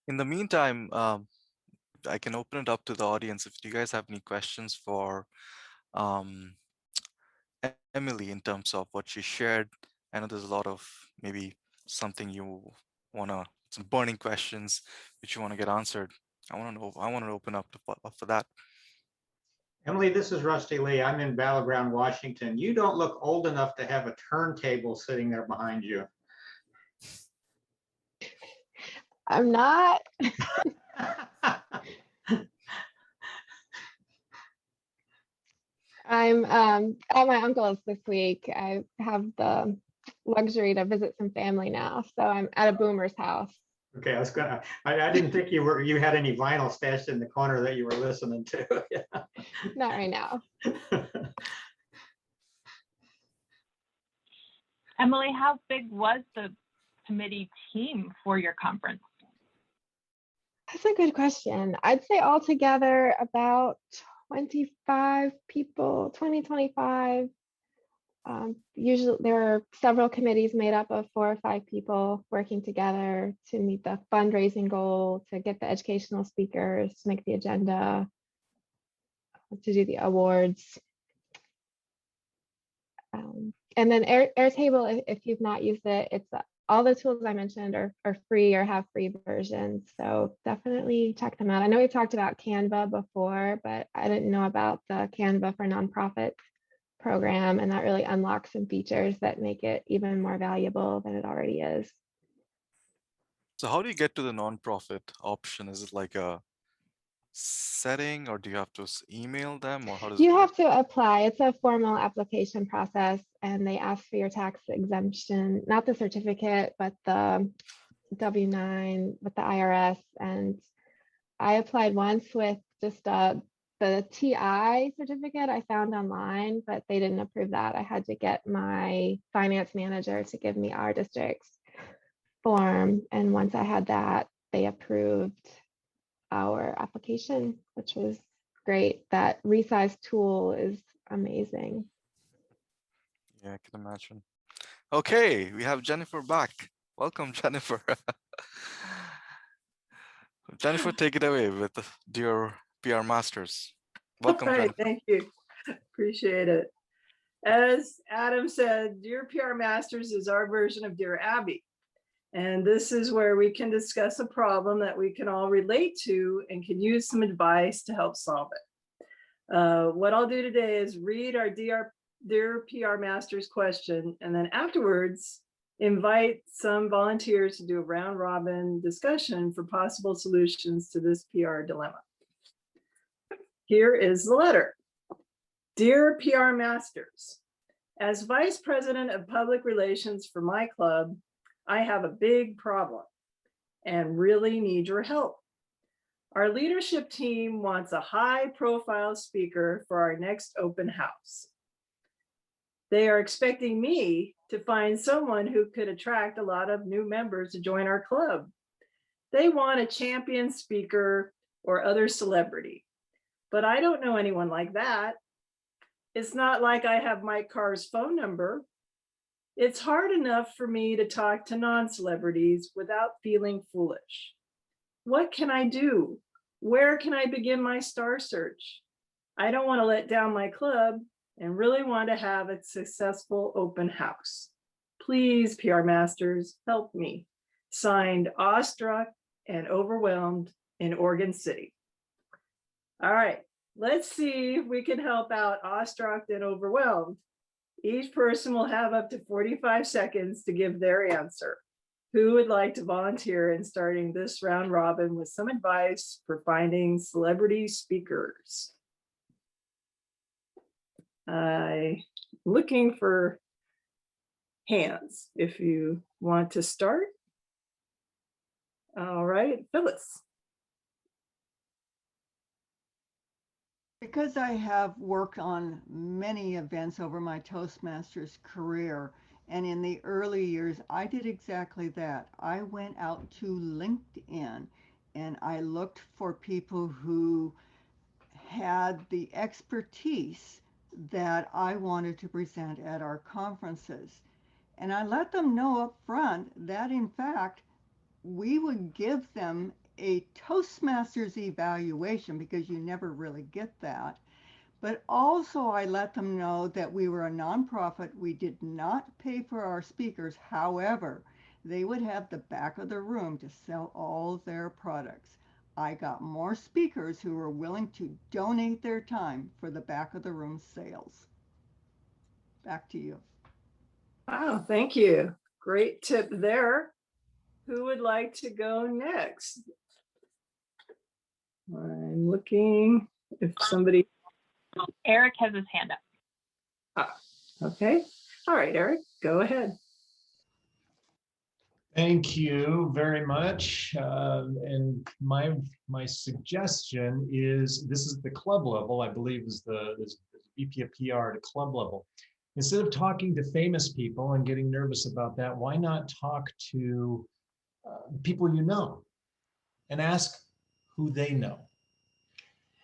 In the meantime, I can open it up to the audience if you guys have any questions for Emily in terms of what she shared. I know there's a lot of maybe something you wanna, some burning questions which you want to get answered. I want to open up for that. Emily, this is Rusty Lee. I'm in Battleground, Washington. You don't look old enough to have a turntable sitting there behind you. I'm not. I'm at my uncle's this week. I have the luxury to visit some family now, so I'm at a boomer's house. Okay, I didn't think you had any vinyl stashed in the corner that you were listening to. Not right now. Emily, how big was the committee team for your conference? That's a good question. I'd say altogether about 25 people, 20, 25. Usually there are several committees made up of 4 or 5 people working together to meet the fundraising goal, to get the educational speakers, to make the agenda, to do the awards. And then Airtable, if you've not used it, it's all the tools I mentioned are free or have free versions. So definitely check them out. I know we've talked about Canva before, but I didn't know about the Canva for Nonprofits program, and that really unlocks some features that make it even more valuable than it already is. So how do you get to the nonprofit option? Is it like a setting, or do you have to email them, or how does it You work? have to apply. It's a formal application process, and they ask for your tax exemption, not the certificate, but the W-9 with the IRS. And I applied once with just the TI certificate I found online, but they didn't approve that. I had to get my finance manager to give me our district's form. And once I had that, they approved our application, which was great. That resize tool is amazing. Yeah, I can imagine. Okay, we have Jennifer back. Welcome, Jennifer. Jennifer, take it away with Dear PR Masters. Welcome, All right, Jennifer. thank you. Appreciate it. As Adam said, Dear PR Masters is our version of Dear Abby. And this is where we can discuss a problem that we can all relate to and can use some advice to help solve it. What I'll do today is read our Dear PR Masters question, and then afterwards, invite some volunteers to do a round robin discussion for possible solutions to this PR dilemma. Here is the letter. Dear PR Masters, as Vice President of Public Relations for my club, I have a big problem and really need your help. Our leadership team wants a high-profile speaker for our next open house. They are expecting me to find someone who could attract a lot of new members to join our club. They want a champion speaker or other celebrity, but I don't know anyone like that. It's not like I have Mike Carr's phone number. It's hard enough for me to talk to non-celebrities without feeling foolish. What can I do? Where can I begin my star search? I don't want to let down my club and really want to have a successful open house. Please, PR Masters, help me. Signed, Awestruck and Overwhelmed in Oregon City. All right, let's see if we can help out Awestruck and Overwhelmed. Each person will have up to 45 seconds to give their answer. Who would like to volunteer in starting this round robin with some advice for finding celebrity speakers? I'm looking for hands if you want to start. All right, Phyllis. Because I have worked on many events over my Toastmasters career, and in the early years, I did exactly that. I went out to LinkedIn and I looked for people who had the expertise that I wanted to present at our conferences. And I let them know up front that, in fact, we would give them a Toastmasters evaluation, because you never really get that. But also I let them know that we were a nonprofit. We did not pay for our speakers. However, they would have the back of the room to sell all their products. I got more speakers who were willing to donate their time for the back of the room sales. Back to you. Wow, thank you. Great tip there. Who would like to go next? I'm looking if somebody. Eric has his hand up. Okay. All right, Eric, go ahead. Thank you very much. And my suggestion is, this is the club level, I believe is the VP of PR at a club level. Instead of talking to famous people and getting nervous about that, why not talk to people you know and ask who they know?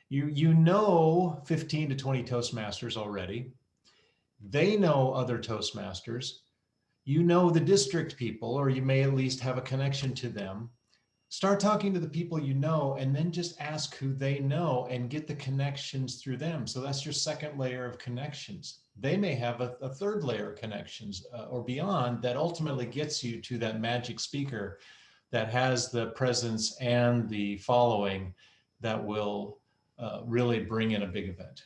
You know 15 to 20 Toastmasters already. They know other Toastmasters. You know the district people, or you may at least have a connection to them. Start talking to the people you know, and then just ask who they know and get the connections through them. So that's your second layer of connections. They may have a third layer of connections or beyond that ultimately gets you to that magic speaker that has the presence and the following that will really bring in a big event.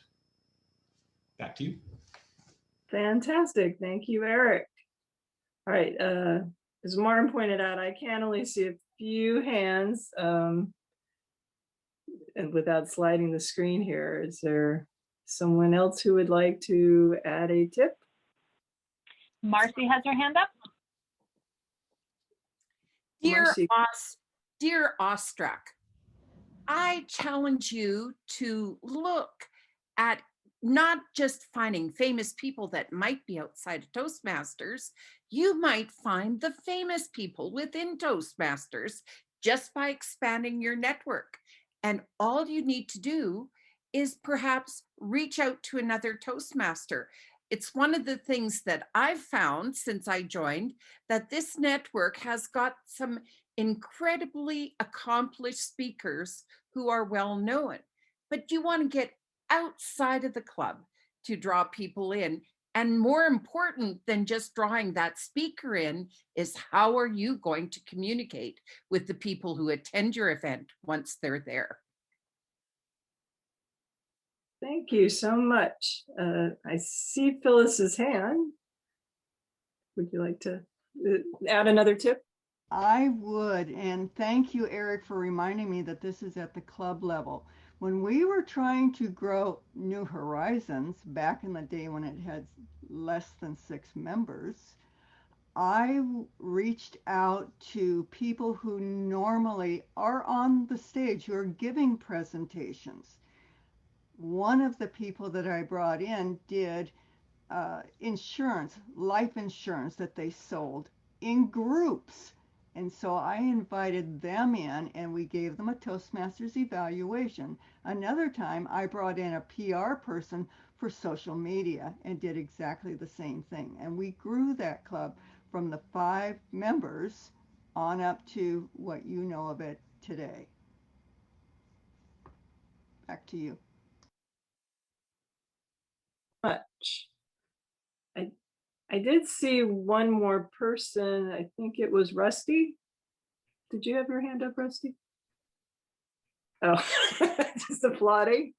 Back to you. Fantastic. Thank you, Eric. All right. As Martin pointed out, I can only see a few hands. And without sliding the screen here, is there someone else who would like to add a tip? Marcy has her hand up. Dear Awestruck, I challenge you to look at not just finding famous people that might be outside of Toastmasters. You might find the famous people within Toastmasters just by expanding your network. And all you need to do is perhaps reach out to another Toastmaster. It's one of the things that I've found since I joined, that this network has got some incredibly accomplished speakers who are well known. But you want to get outside of the club to draw people in. And more important than just drawing that speaker in is, how are you going to communicate with the people who attend your event once they're there? Thank you so much. I see Phyllis's hand. Would you like to add another tip? I would, and thank you, Eric, for reminding me that this is at the club level. When we were trying to grow New Horizons back in the day when it had less than 6 members, I reached out to people who normally are on the stage, who are giving presentations. One of the people that I brought in did insurance, life insurance that they sold in groups. And so I invited them in and we gave them a Toastmasters evaluation. Another time I brought in a PR person for social media and did exactly the same thing. And we grew that club from the 5 members on up to what you know of it today. Back to you. Much. I did see one more person. I think it was Rusty. Did you have your hand up, Rusty? Oh, just applauding.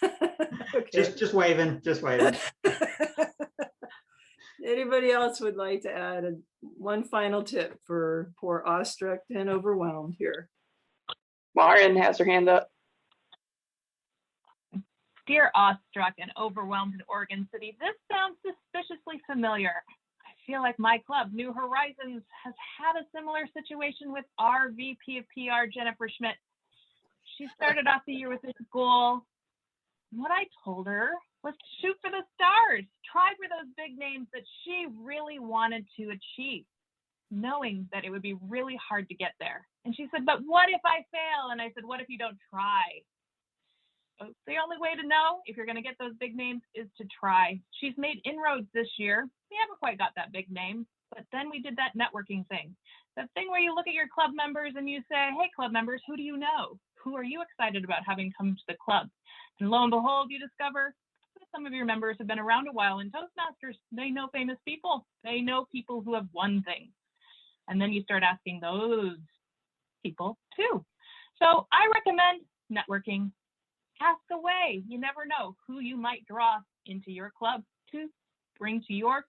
Okay. Just waving, just waving. Anybody else would like to add one final tip for poor awestruck and overwhelmed here? Lauren has her hand up. Dear awestruck and overwhelmed in Oregon City, this sounds suspiciously familiar. I feel like my club, New Horizons, has had a similar situation with our VP of PR, Jennifer Schmidt. She started off the year with this goal. What I told her was to shoot for the stars, try for those big names that she really wanted to achieve, knowing that it would be really hard to get there. And she said, but what if I fail? And I said, what if you don't try? So the only way to know if you're going to get those big names is to try. She's made inroads this year. We haven't quite got that big name, but then we did that networking thing. That thing where you look at your club members and you say, hey, club members, who do you know? Who are you excited about having come to the club? And lo and behold, you discover that some of your members have been around a while in Toastmasters. They know famous people. They know people who have won things. And then you start asking those people too. So I recommend networking. Ask away. You never know who you might draw into your club to bring to your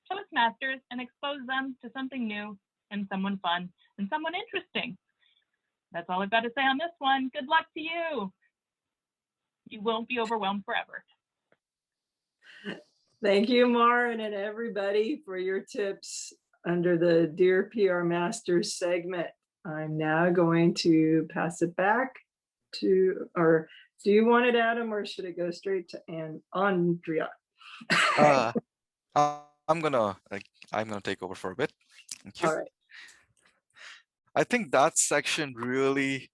Toastmasters and expose them to something new and someone fun and someone interesting. That's all I've got to say on this one. Good luck to you. You won't be overwhelmed forever. Thank you, Maureen, and everybody for your tips under the Dear PR Masters segment. I'm now going to pass it back to, or do you want it, Adam, or should it go straight to Andrea? I'm gonna take over for a bit. Thank you. All right. I think that section really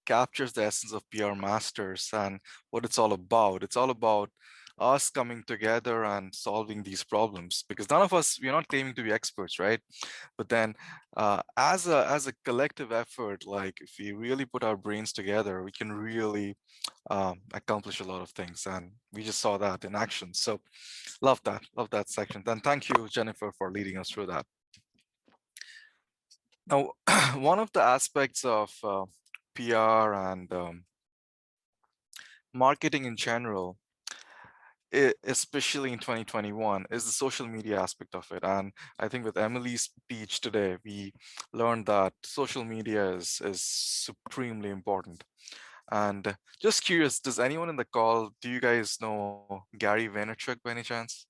captures the essence of PR Masters and what it's all about. It's all about us coming together and solving these problems, because none of us, we're not claiming to be experts, right? But then as a collective effort, like if we really put our brains together, we can really accomplish a lot of things, and we just saw that in action. So love that section. Then thank you, Jennifer, for leading us through that. Now, one of the aspects of PR and marketing in general, especially in 2021, is the social media aspect of it. And I think with Emily's speech today, we learned that social media is supremely important. And just curious, does anyone in the call, do you guys know Gary Vaynerchuk by any chance?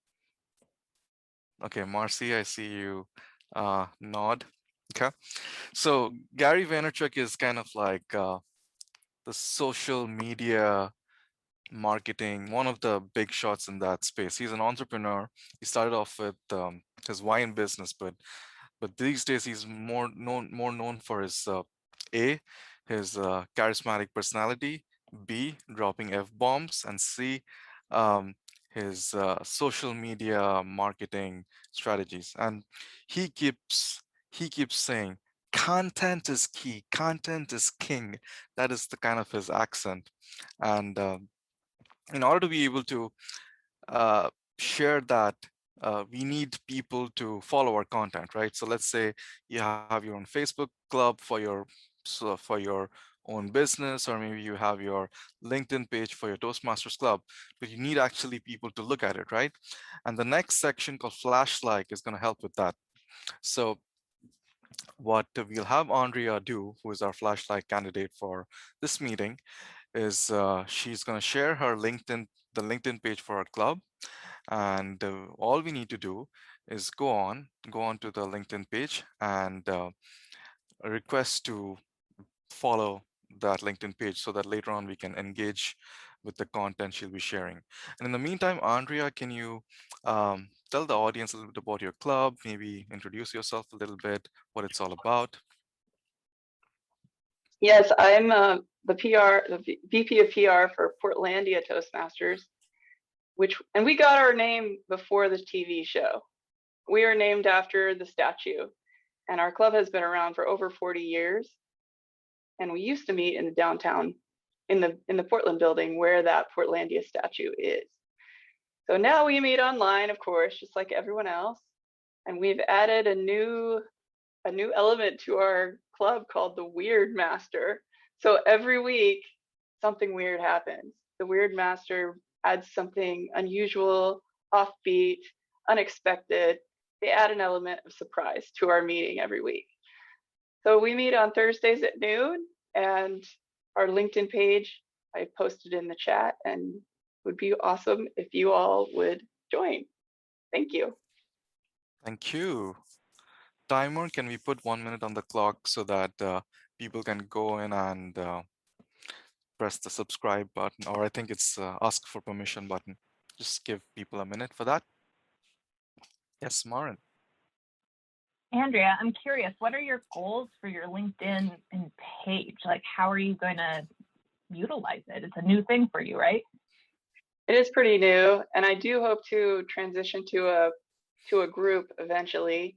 Okay, Marcy, I see you nod. Okay, so Gary Vaynerchuk is kind of like the social media marketing, one of the big shots in that space. He's an entrepreneur. He started off with his wine business, but these days he's more known for his his charismatic personality, B, dropping F-bombs, and C, his social media marketing strategies. And he keeps saying, content is key, content is king. That is the kind of his accent. And in order to be able to share that, we need people to follow our content, right? So let's say you have your own Facebook club for your own business, or maybe you have your LinkedIn page for your Toastmasters club, but you need actually people to look at it, right? And the next section called Flash Like is going to help with that. So what we'll have Andrea do, who is our flashlight candidate for this meeting, is she's going to share her the LinkedIn page for our club. And all we need to do is go on to the LinkedIn page and request to follow that LinkedIn page so that later on we can engage with the content she'll be sharing. And in the meantime, Andrea, can you tell the audience a little bit about your club, maybe introduce yourself a little bit, what it's all about? Yes, I'm the VP of PR for Portlandia Toastmasters, and we got our name before the TV show. We are named after the statue, and our club has been around for over 40 years. And we used to meet in the downtown, in the Portland building where that Portlandia statue is. So now we meet online, of course, just like everyone else. And we've added a new element to our club called the Weird Master. So every week, something weird happens. The Weird Master adds something unusual, offbeat, unexpected. They add an element of surprise to our meeting every week. So we meet on Thursdays at noon, and our LinkedIn page, I posted in the chat, and would be awesome if you all would join. Thank you. Thank you. Timer, can we put 1 minute on the clock so that people can go in and press the subscribe button, or I think it's ask for permission button. Just give people a minute for that. Yes, Maren. Andrea, I'm curious, what are your goals for your LinkedIn page? Like, how are you going to utilize it? It's a new thing for you, right? It is pretty new, and I do hope to transition to a group eventually.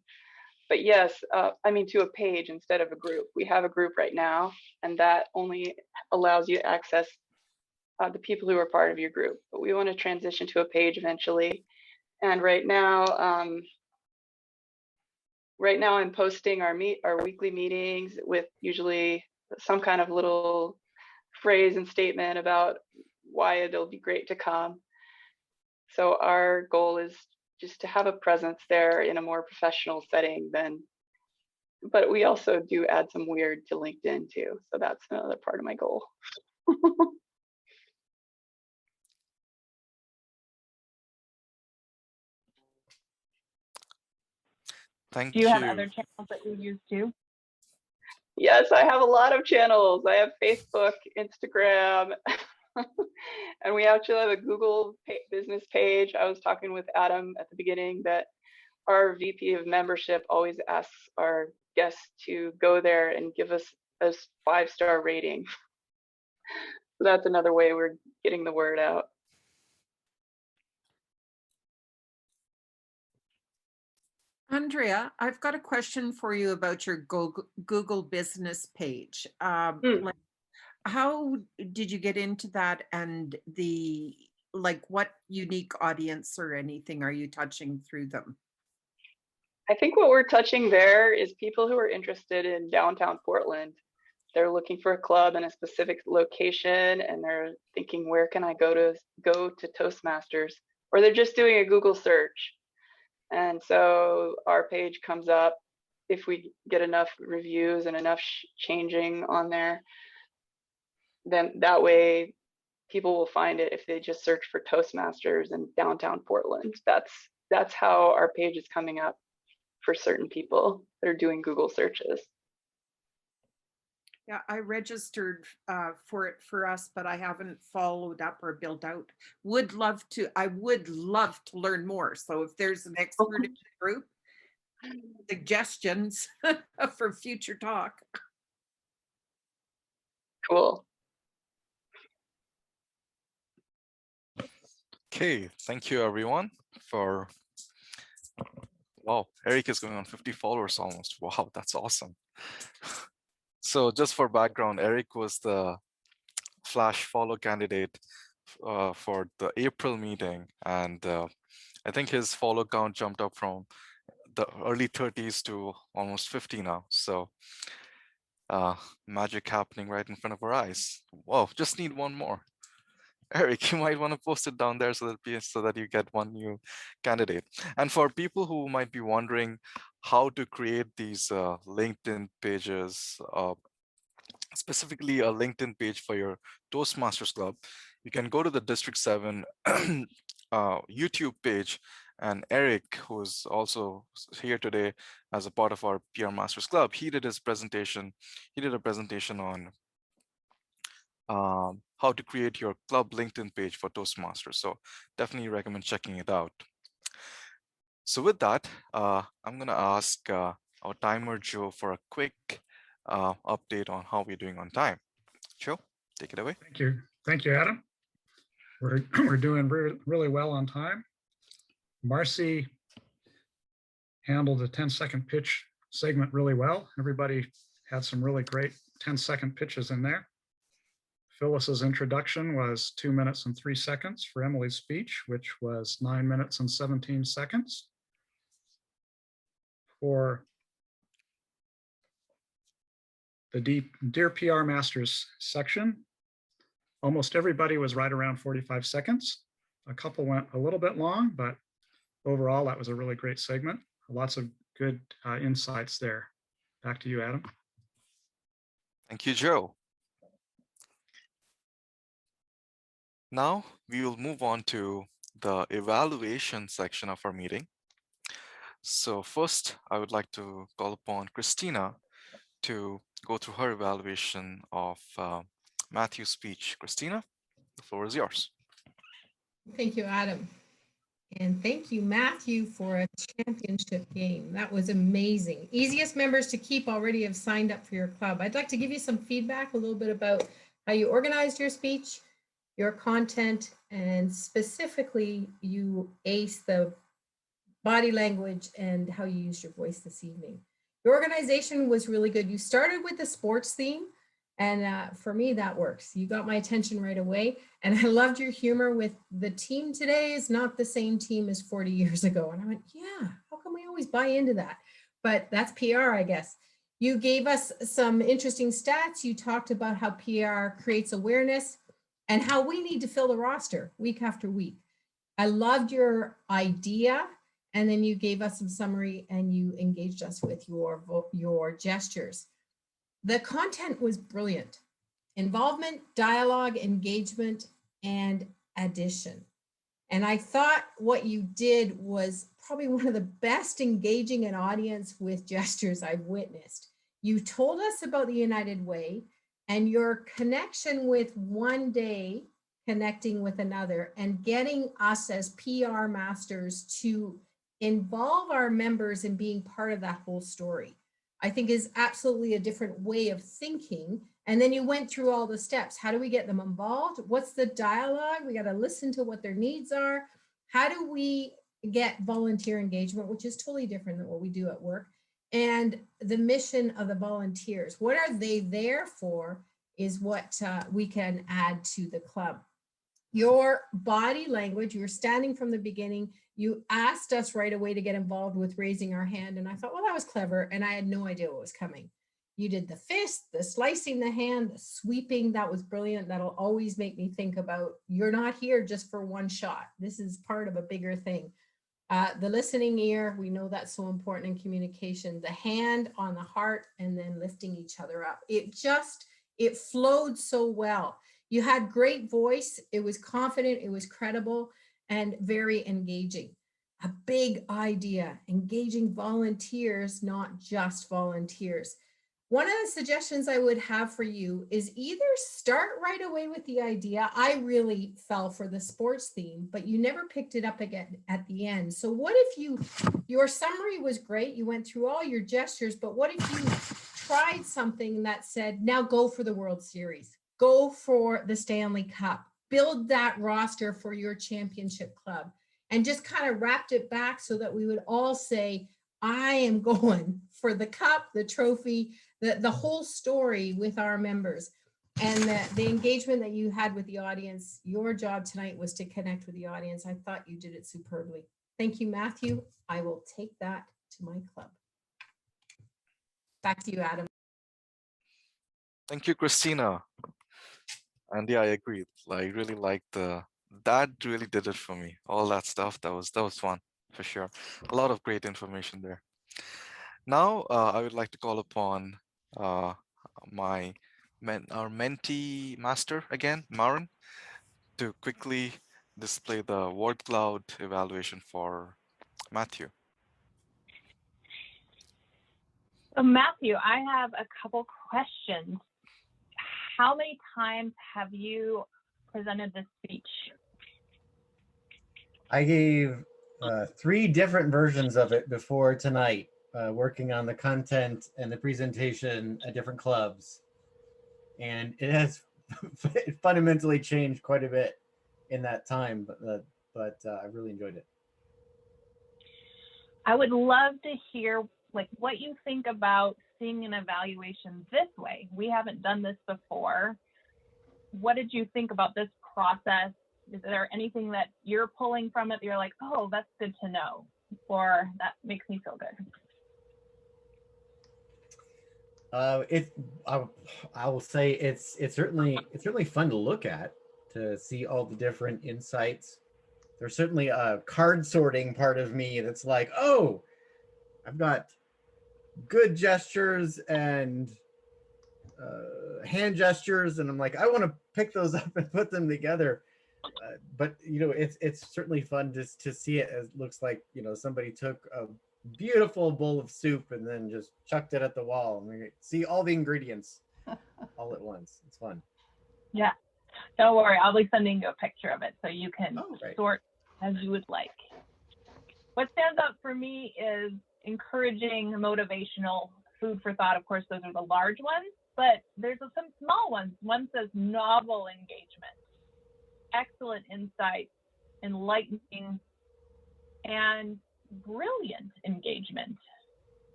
But yes, I mean to a page instead of a group. We have a group right now, and that only allows you to access the people who are part of your group. But we want to transition to a page eventually. And right now I'm posting our weekly meetings with usually some kind of little phrase and statement about why it'll be great to come. So our goal is just to have a presence there in a more professional setting but we also do add some weird to LinkedIn too. So that's another part of my goal. Thank Do you have you. other channels that you use too? Yes, I have a lot of channels. I have Facebook, Instagram, and we actually have a Google business page. I was talking with Adam at the beginning that our VP of membership always asks our guests to go there and give us a 5-star rating. So that's another way we're getting the word out. Andrea, I've got a question for you about your Google business page. Like, how did you get into that, and what unique audience or anything are you touching through them? I think what we're touching there is people who are interested in downtown Portland. They're looking for a club in a specific location, and they're thinking, where can I go to Toastmasters? Or they're just doing a Google search. And so our page comes up if we get enough reviews and enough changing on there. Then that way people will find it if they just search for Toastmasters in downtown Portland. That's how our page is coming up for certain people that are doing Google searches. Yeah, I registered for it for us, but I haven't followed up or built out. I would love to learn more. So if there's an expert in the group, suggestions for future talk. Cool. Okay, thank you everyone for, wow, Eric is going on 50 followers almost. Wow, that's awesome. So just for background, Eric was the flash follow candidate for the April meeting. And I think his follow count jumped up from the early 30s to almost 50 now. So magic happening right in front of our eyes. Whoa, just need one more. Eric, you might want to post it down there so that you get one new candidate. And for people who might be wondering how to create these LinkedIn pages, specifically a LinkedIn page for your Toastmasters Club, you can go to the District 7 YouTube page And Eric, who's also here today as a part of our PR Masters Club, he did his presentation. He did a presentation on how to create your club LinkedIn page for Toastmasters. So definitely recommend checking it out. So with that, I'm going to ask our timer, Joe, for a quick update on how we're doing on time. Joe, take it away. Thank you. Thank you, Adam. We're doing really well on time. Marcy handled the 10-second pitch segment really well. Everybody had some really great 10-second pitches in there. Phyllis's introduction was 2 minutes and 3 seconds for Emily's speech, which was 9 minutes and 17 seconds. For the Dear PR Masters section, almost everybody was right around 45 seconds. A couple went a little bit long, but overall, that was a really great segment. Lots of good insights there. Back to you, Adam. Thank you, Joe. Now we will move on to the evaluation section of our meeting. So first, I would like to call upon Christina to go through her evaluation of Matthew's speech. Christina, the floor is yours. Thank you, Adam. And thank you, Matthew, for a championship game. That was amazing. Easiest members to keep already have signed up for your club. I'd like to give you some feedback, a little bit about how you organized your speech, your content, and specifically you ace the body language and how you used your voice this evening. Your organization was really good. You started with the sports theme, and for me, that works. You got my attention right away. And I loved your humor with the team today is not the same team as 40 years ago. And I went, yeah, how come we always buy into that? But that's PR, I guess. You gave us some interesting stats. You talked about how PR creates awareness and how we need to fill the roster week after week. I loved your idea. And then you gave us some summary and you engaged us with your gestures. The content was brilliant. Involvement, dialogue, engagement, and addition. And I thought what you did was probably one of the best engaging an audience with gestures I've witnessed. You told us about the United Way and your connection with one day connecting with another and getting us as PR masters to involve our members in being part of that whole story, I think is absolutely a different way of thinking. And then you went through all the steps. How do we get them involved? What's the dialogue? We got to listen to what their needs are. How do we get volunteer engagement, which is totally different than what we do at work? And the mission of the volunteers, what are they there for, is what we can add to the club. Your body language, you were standing from the beginning. You asked us right away to get involved with raising our hand. And I thought, well, that was clever. And I had no idea what was coming. You did the fist, the slicing the hand, the sweeping. That was brilliant. That'll always make me think about, you're not here just for one shot. This is part of a bigger thing. The listening ear, we know that's so important in communication. The hand on the heart and then lifting each other up. It flowed so well. You had great voice. It was confident, it was credible, and very engaging. A big idea, engaging volunteers, not just volunteers. One of the suggestions I would have for you is either start right away with the idea. I really fell for the sports theme, but you never picked it up again at the end. So what if your summary was great, you went through all your gestures, but what if you tried something that said, now go for the World Series? Go for the Stanley Cup, build that roster for your championship club, and just kind of wrapped it back so that we would all say, I am going for the cup, the trophy, the whole story with our members. And the engagement that you had with the audience, your job tonight was to connect with the audience. I thought you did it superbly. Thank you, Matthew. I will take that to my club. Back to you, Adam. Thank you, Christina. And yeah, I agree. I really liked that really did it for me. All that stuff, that was fun for sure. A lot of great information there. Now, I would like to call upon our mentee master again, Maren, to quickly display the word cloud evaluation for Matthew. So Matthew, I have a couple questions. How many times have you presented this speech? I gave 3 different versions of it before tonight, working on the content and the presentation at different clubs. And it has fundamentally changed quite a bit in that time, but I really enjoyed it. I would love to hear like what you think about seeing an evaluation this way. We haven't done this before. What did you think about this process? Is there anything that you're pulling from it that you're like, oh, that's good to know, or that makes me feel good? I will say it's certainly fun to look at, to see all the different insights. There's certainly a card sorting part of me that's like, oh, I've got good gestures and hand gestures, and I'm like, I want to pick those up and put them together. But you know, it's certainly fun just to see it as looks like, you know, somebody took a beautiful bowl of soup and then just chucked it at the wall, and we see all the ingredients all at once. It's fun. Yeah, don't worry, I'll be sending you a picture of it so you can sort as you would like. What stands out for me is encouraging motivational food for thought. Of course, those are the large ones, but there's some small ones. One says novel engagement, excellent insight, enlightening, and brilliant engagement.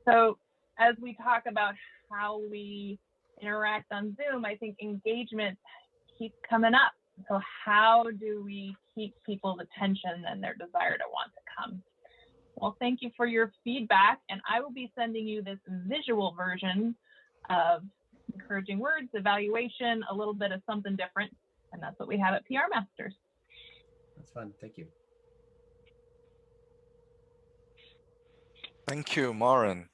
So as we talk about how we interact on Zoom, I think engagement keeps coming up. So how do we keep people's attention and their desire to want to come? Well, thank you for your feedback, and I will be sending you this visual version of encouraging words, evaluation, a little bit of something different, and that's what we have at PR Masters. That's fun. Thank you. Thank you, Maren.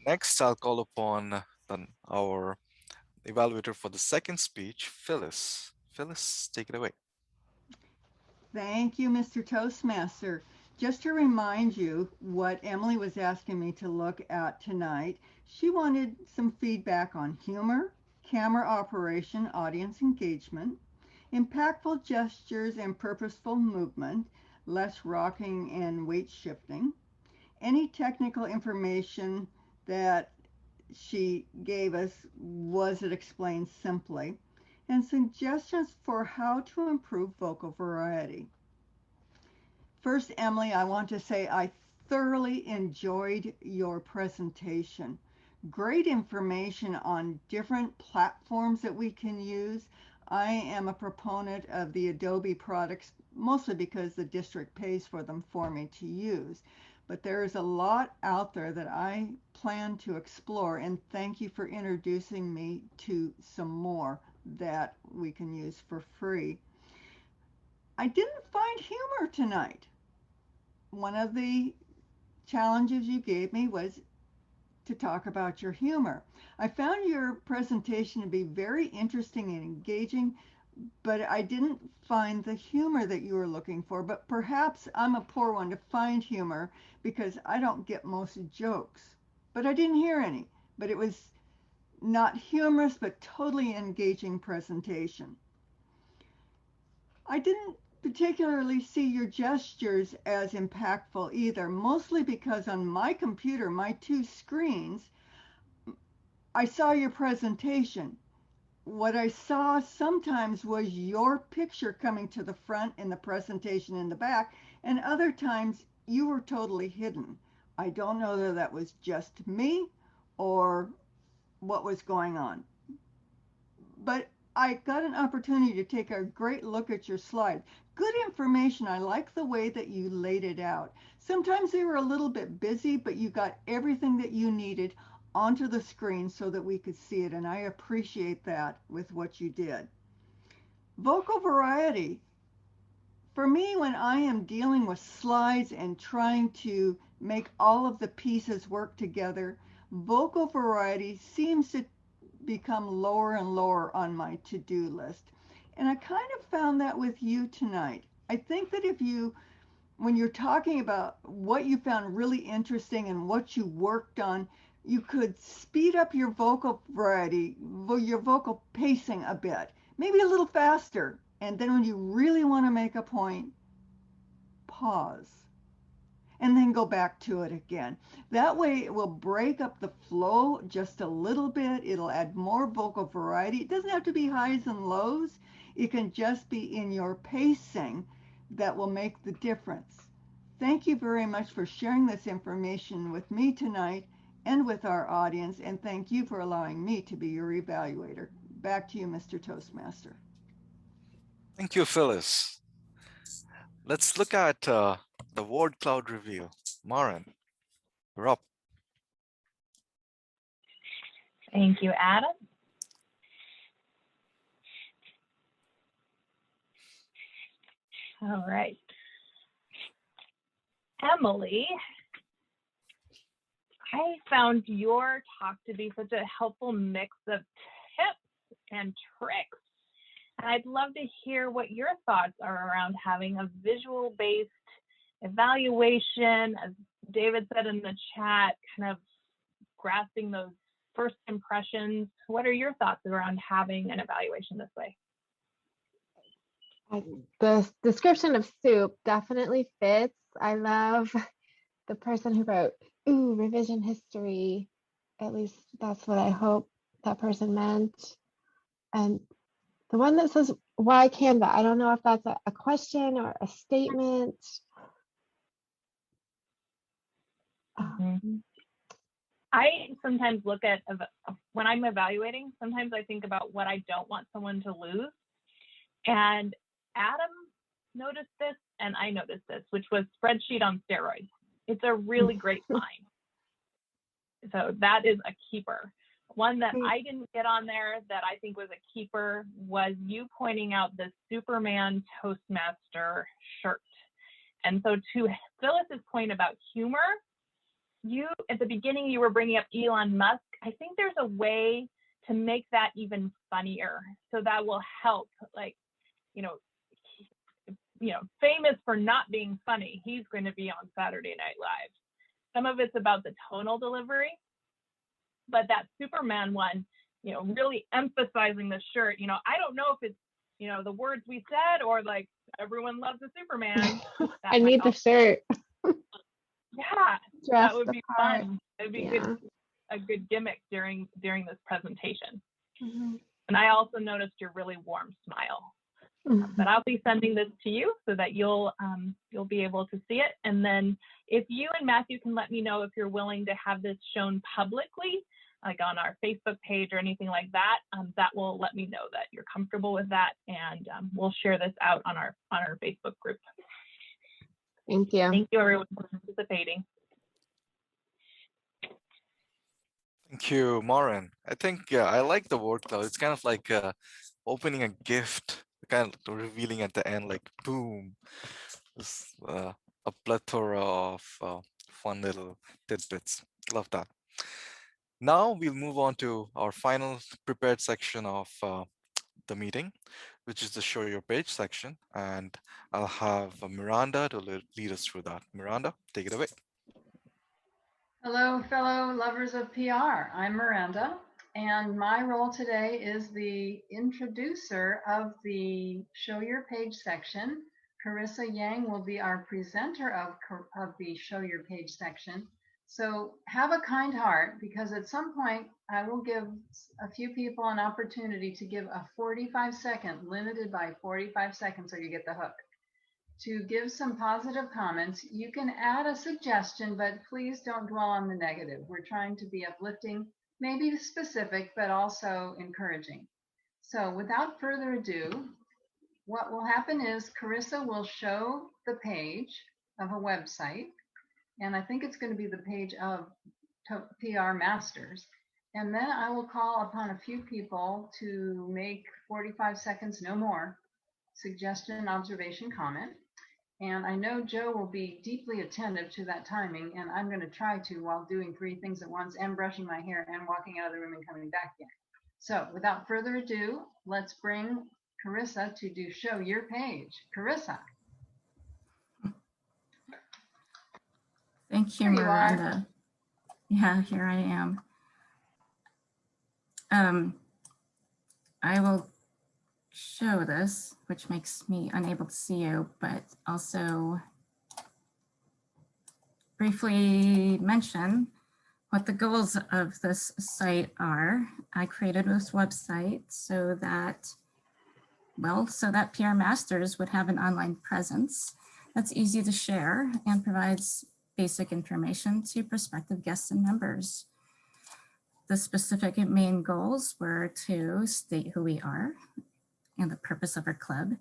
Next, I'll call upon our evaluator for the second speech, Phyllis. Phyllis, take it away. Thank you, Mr. Toastmaster. Just to remind you what Emily was asking me to look at tonight, she wanted some feedback on humor, camera operation, audience engagement, impactful gestures and purposeful movement, less rocking and weight shifting, any technical information that she gave us, was it explained simply, and suggestions for how to improve vocal variety. First, Emily, I want to say I thoroughly enjoyed your presentation. Great information on different platforms that we can use. I am a proponent of the Adobe products, mostly because the district pays for them for me to use. But there is a lot out there that I plan to explore, and thank you for introducing me to some more that we can use for free. I didn't find humor tonight. One of the challenges you gave me was to talk about your humor. I found your presentation to be very interesting and engaging, but I didn't find the humor that you were looking for. But perhaps I'm a poor one to find humor because I don't get most jokes. But I didn't hear any. But it was not humorous, but totally engaging presentation. I didn't particularly see your gestures as impactful either, mostly because on my computer, my 2 screens, I saw your presentation. What I saw sometimes was your picture coming to the front and the presentation in the back, and other times you were totally hidden. I don't know whether that was just me or what was going on. But I got an opportunity to take a great look at your slide. Good information. I like the way that you laid it out. Sometimes they were a little bit busy, but you got everything that you needed onto the screen so that we could see it, and I appreciate that with what you did. Vocal variety. For me, when I am dealing with slides and trying to make all of the pieces work together, vocal variety seems to become lower and lower on my to-do list. And I kind of found that with you tonight. I think that if you when you're talking about what you found really interesting and what you worked on, you could speed up your vocal variety, your vocal pacing a bit, maybe a little faster. And then when you really want to make a point, pause and then go back to it again. That way it will break up the flow just a little bit. It'll add more vocal variety. It doesn't have to be highs and lows. It can just be in your pacing that will make the difference. Thank you very much for sharing this information with me tonight and with our audience, and thank you for allowing me to be your evaluator. Back to you, Mr. Toastmaster. Thank you, Phyllis. Let's look at the word cloud reveal. Maren, you're up. Thank you, Adam. All right. Emily, I found your talk to be such a helpful mix of tips and tricks. And I'd love to hear what your thoughts are around having a visual-based evaluation, as David said in the chat, kind of grasping those first impressions. What are your thoughts around having an evaluation this way? The description of soup definitely fits. I love the person who wrote, ooh, revision history. At least that's what I hope that person meant. And the one that says, why Canva? I don't know if that's a question or a statement. I sometimes look at, when I'm evaluating, sometimes I think about what I don't want someone to lose. And Adam noticed this, and I noticed this, which was spreadsheet on steroids. It's a really great find. So that is a keeper. One that I didn't get on there that I think was a keeper was you pointing out the Superman Toastmaster shirt. And so to Phyllis's point about humor, you, at the beginning, you were bringing up Elon Musk. I think there's a way to make that even funnier. So that will help, like, famous for not being funny. He's going to be on Saturday Night Live. Some of it's about the tonal delivery, but that Superman one, really emphasizing the shirt. I don't know if it's, the words we said or like everyone loves the Superman. I need the shirt. Yeah, Dress that would the be part. fun. It would be Yeah. a good gimmick during this presentation. Mm-hmm. And I also noticed your really warm smile. But I'll be sending this to you so that you'll be able to see it. And then if you and Matthew can let me know if you're willing to have this shown publicly, like on our Facebook page or anything like that, that will let me know that you're comfortable with that, and we'll share this out on our Facebook group. Thank you. Thank you, everyone, for participating. Thank you, Maren. I think I like the word cloud. It's kind of like opening a gift, kind of revealing at the end, like boom, this, a plethora of fun little tidbits. Love that. Now we'll move on to our final prepared section of the meeting, which is the show your page section. And I'll have Miranda to lead us through that. Miranda, take it away. Hello, fellow lovers of PR. I'm Miranda, and my role today is the introducer of the Show Your Page section. Carissa Yang will be our presenter of the Show Your Page section. So have a kind heart, because at some point I will give a few people an opportunity to give a 45-second, limited by 45 seconds, so you get the hook, to give some positive comments. You can add a suggestion, but please don't dwell on the negative. We're trying to be uplifting, maybe specific, but also encouraging. So without further ado, what will happen is Carissa will show the page of a website, and I think it's going to be the page of PR Masters. And then I will call upon a few people to make 45 seconds, no more, suggestion, observation, comment. And I know Joe will be deeply attentive to that timing, and I'm going to try to while doing 3 things at once and brushing my hair and walking out of the room and coming back in. So without further ado, let's bring Carissa to do Show Your Page. Carissa. Thank you, There you are. Miranda. Yeah, here I am. I will show this, which makes me unable to see you, but also briefly mention what the goals of this site are. I created this website so that, well, so that PR Masters would have an online presence that's easy to share and provides basic information to prospective guests and members. The specific main goals were to state who we are and the purpose of our club,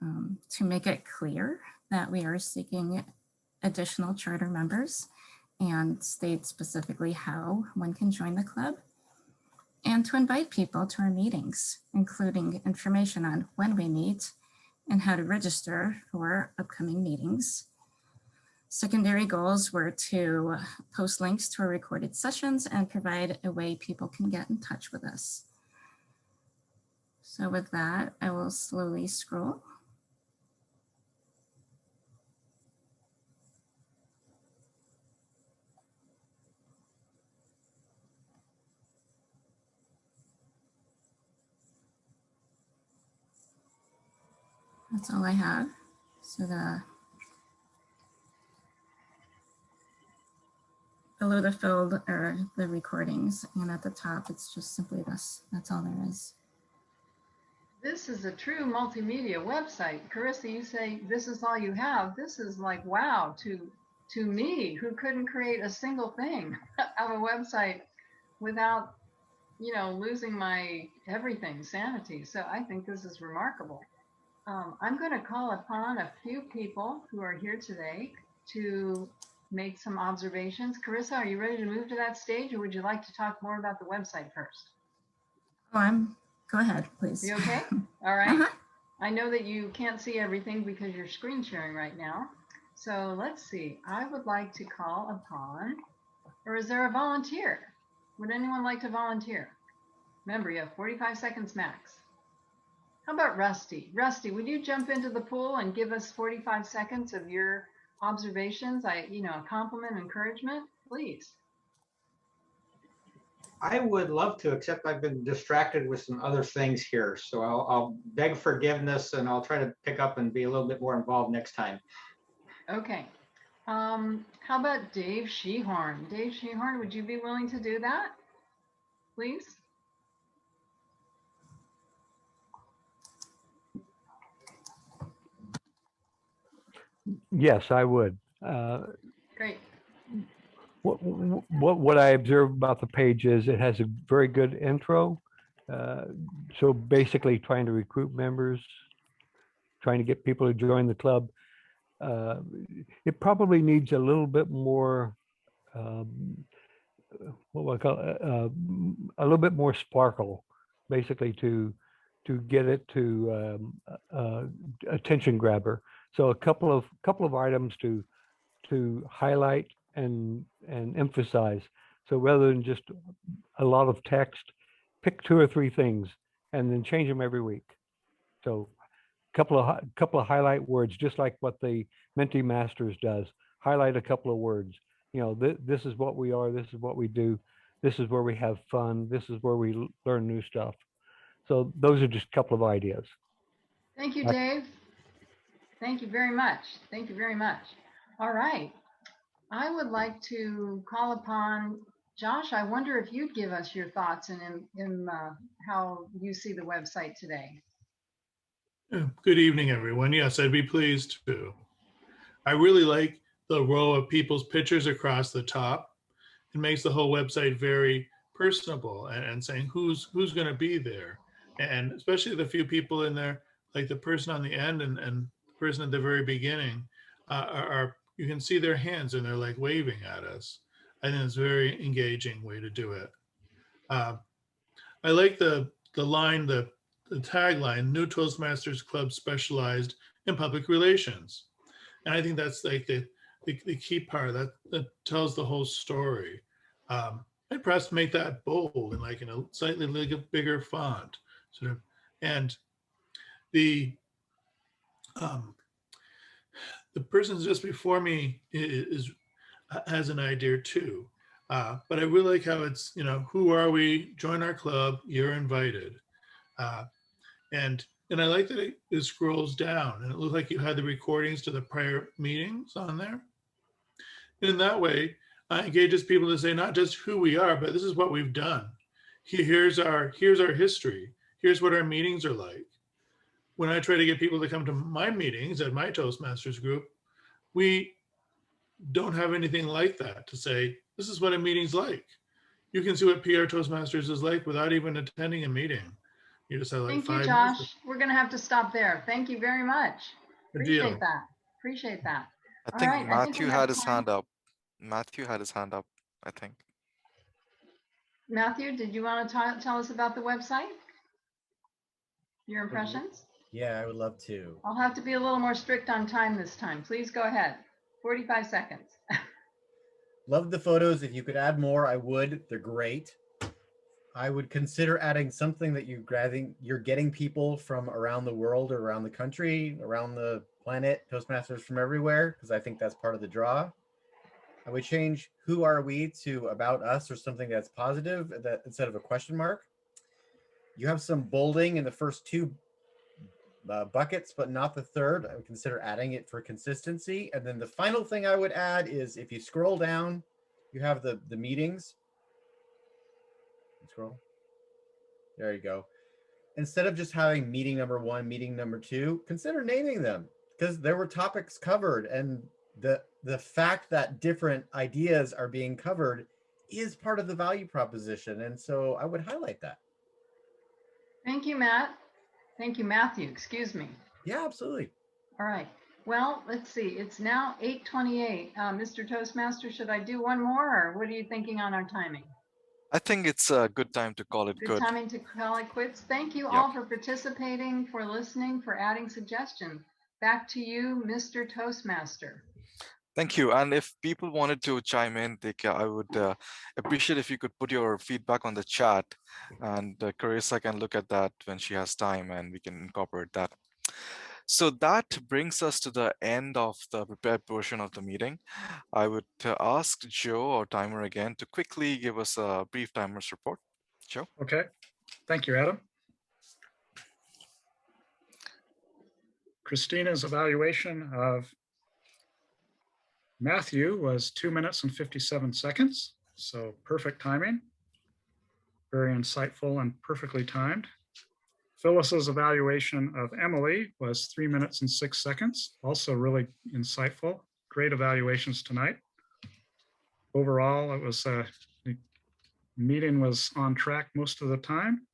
to make it clear that we are seeking additional charter members and state specifically how one can join the club, and to invite people to our meetings, including information on when we meet and how to register for upcoming meetings. Secondary goals were to post links to our recorded sessions and provide a way people can get in touch with us. So with that, I will slowly scroll. That's all I have. So below the field are the recordings, and at the top, it's just simply this. That's all there is. This is a true multimedia website. Carissa, you say this is all you have. This is like, wow, to me, who couldn't create a single thing of a website without, losing my everything, sanity. So I think this is remarkable. I'm going to call upon a few people who are here today to make some observations. Carissa, are you ready to move to that stage, or would you like to talk more about the website first? Oh, go ahead, please. You okay? All right. I know that you can't see everything because you're screen sharing right now. So let's see. I would like to call upon, or is there a volunteer? Would anyone like to volunteer? Remember, you have 45 seconds max. How about Rusty? Rusty, would you jump into the pool and give us 45 seconds of your observations? A compliment, encouragement, please. I would love to, except I've been distracted with some other things here. So I'll beg forgiveness and I'll try to pick up and be a little bit more involved next time. Okay. How about Dave Shehorn? Dave Shehorn, would you be willing to do that, please? Yes, I would. Great. What I observe about the page is it has a very good intro. So basically trying to recruit members, trying to get people to join the club. It probably needs a little bit more, what would I call it? A little bit more sparkle, basically to get it to attention grabber. So a couple of items to highlight and emphasize. So rather than just a lot of text, pick 2 or 3 things and then change them every week. So couple of highlight words, just like what the Mentee Masters does. Highlight a couple of words. This is what we are. This is what we do. This is where we have fun. This is where we learn new stuff. So those are just a couple of ideas. Thank you, Dave. Thank you very much. Thank you very much. All right. I would like to call upon Josh. I wonder if you'd give us your thoughts and how you see the website today. Good evening, everyone. Yes, I'd be pleased to. I really like the row of people's pictures across the top. It makes the whole website very personable and saying who's going to be there. And especially the few people in there, like the person on the end and the person at the very beginning, you can see their hands and they're like waving at us. I think it's a very engaging way to do it. I like the line, the tagline, New Toastmasters Club specialized in public relations. And I think that's like the key part that tells the whole story. I'd perhaps make that bold and like in a slightly bigger font, sort of. And the person just before me is has an idea too. But I really like how it's, who are we? Join our club. You're invited. Uh, and I like that it scrolls down, and it looks like you had the recordings to the prior meetings on there. And in that way, it engages people to say not just who we are, but this is what we've done. Here's our history. Here's what our meetings are like. When I try to get people to come to my meetings at my Toastmasters group, we don't have anything like that to say, this is what a meeting's like. You can see what PR Toastmasters is like without even attending a meeting. You just have like Thank you, 5 Josh. minutes. We're going to have to stop there. Thank you very much. Good deal. Appreciate that. Appreciate that. I All think right. I think we Matthew have had his time. hand up. Matthew had his hand up, I think. Matthew, did you want to tell us about the website? Your impressions? Yeah, I would love to. I'll have to be a little more strict on time this time. Please go ahead. 45 seconds. Love the photos. If you could add more, I would. They're great. I would consider adding something that you're getting people from around the world or around the country, around the planet, Toastmasters from everywhere, because I think that's part of the draw. I would change who are we to about us or something that's positive that instead of a question mark. You have some bolding in the first 2 buckets, but not the third. I would consider adding it for consistency. And then the final thing I would add is if you scroll down, you have the meetings. Scroll. There you go. Instead of just having meeting number 1, meeting number 2, consider naming them because there were topics covered, and the fact that different ideas are being covered is part of the value proposition. And so I would highlight that. Thank you, Matt. Thank you, Matthew. Excuse me. Yeah, absolutely. All right. Well, let's see. It's now 8:28. Mr. Toastmaster, should I do one more, or what are you thinking on our timing? I think it's a good time to call it Good good. timing to call it quits. Thank you Yep. all for participating, for listening, for adding suggestions. Back to you, Mr. Toastmaster. Thank you. And if people wanted to chime in, I would appreciate if you could put your feedback on the chat, and Carissa can look at that when she has time, and we can incorporate that. So that brings us to the end of the prepared portion of the meeting. I would ask Joe, our timer again, to quickly give us a brief timer's report. Joe? Okay, thank you, Adam. Christina's evaluation of Matthew was 2 minutes and 57 seconds. So perfect timing, very insightful and perfectly timed. Phyllis's evaluation of Emily was 3 minutes and 6 seconds. Also really insightful. Great evaluations tonight. Overall, it was the meeting was on track most of the time.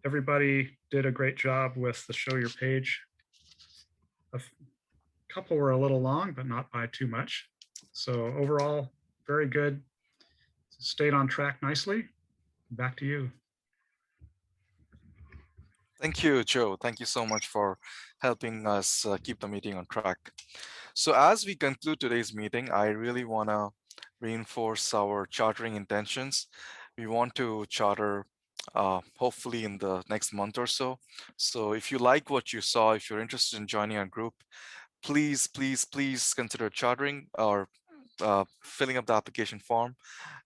Everybody did a great job with the show your page. A couple were a little long, but not by too much. So overall, very good. Stayed on track nicely. Back to you. Thank you, Joe. Thank you so much for helping us keep the meeting on track. So as we conclude today's meeting, I really want to reinforce our chartering intentions. We want to charter hopefully in the next month or so. So if you like what you saw, if you're interested in joining our group, please consider chartering or filling up the application form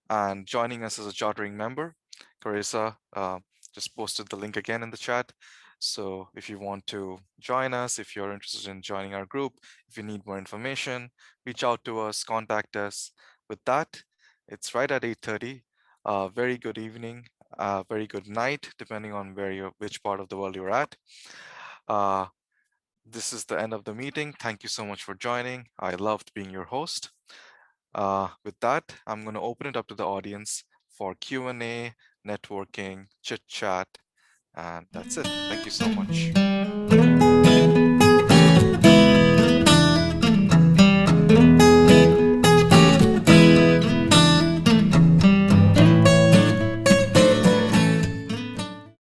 and joining us as a chartering member. Carissa just posted the link again in the chat. So if you want to join us, if you're interested in joining our group, if you need more information, reach out to us, contact us. With that, it's right at 8:30. Very good evening, very good night, depending on which part of the world you're at. This is the end of the meeting. Thank you so much for joining. I loved being your host. With that, I'm going to open it up to the audience for Q&A, networking, chit chat, and that's it. Thank you so much.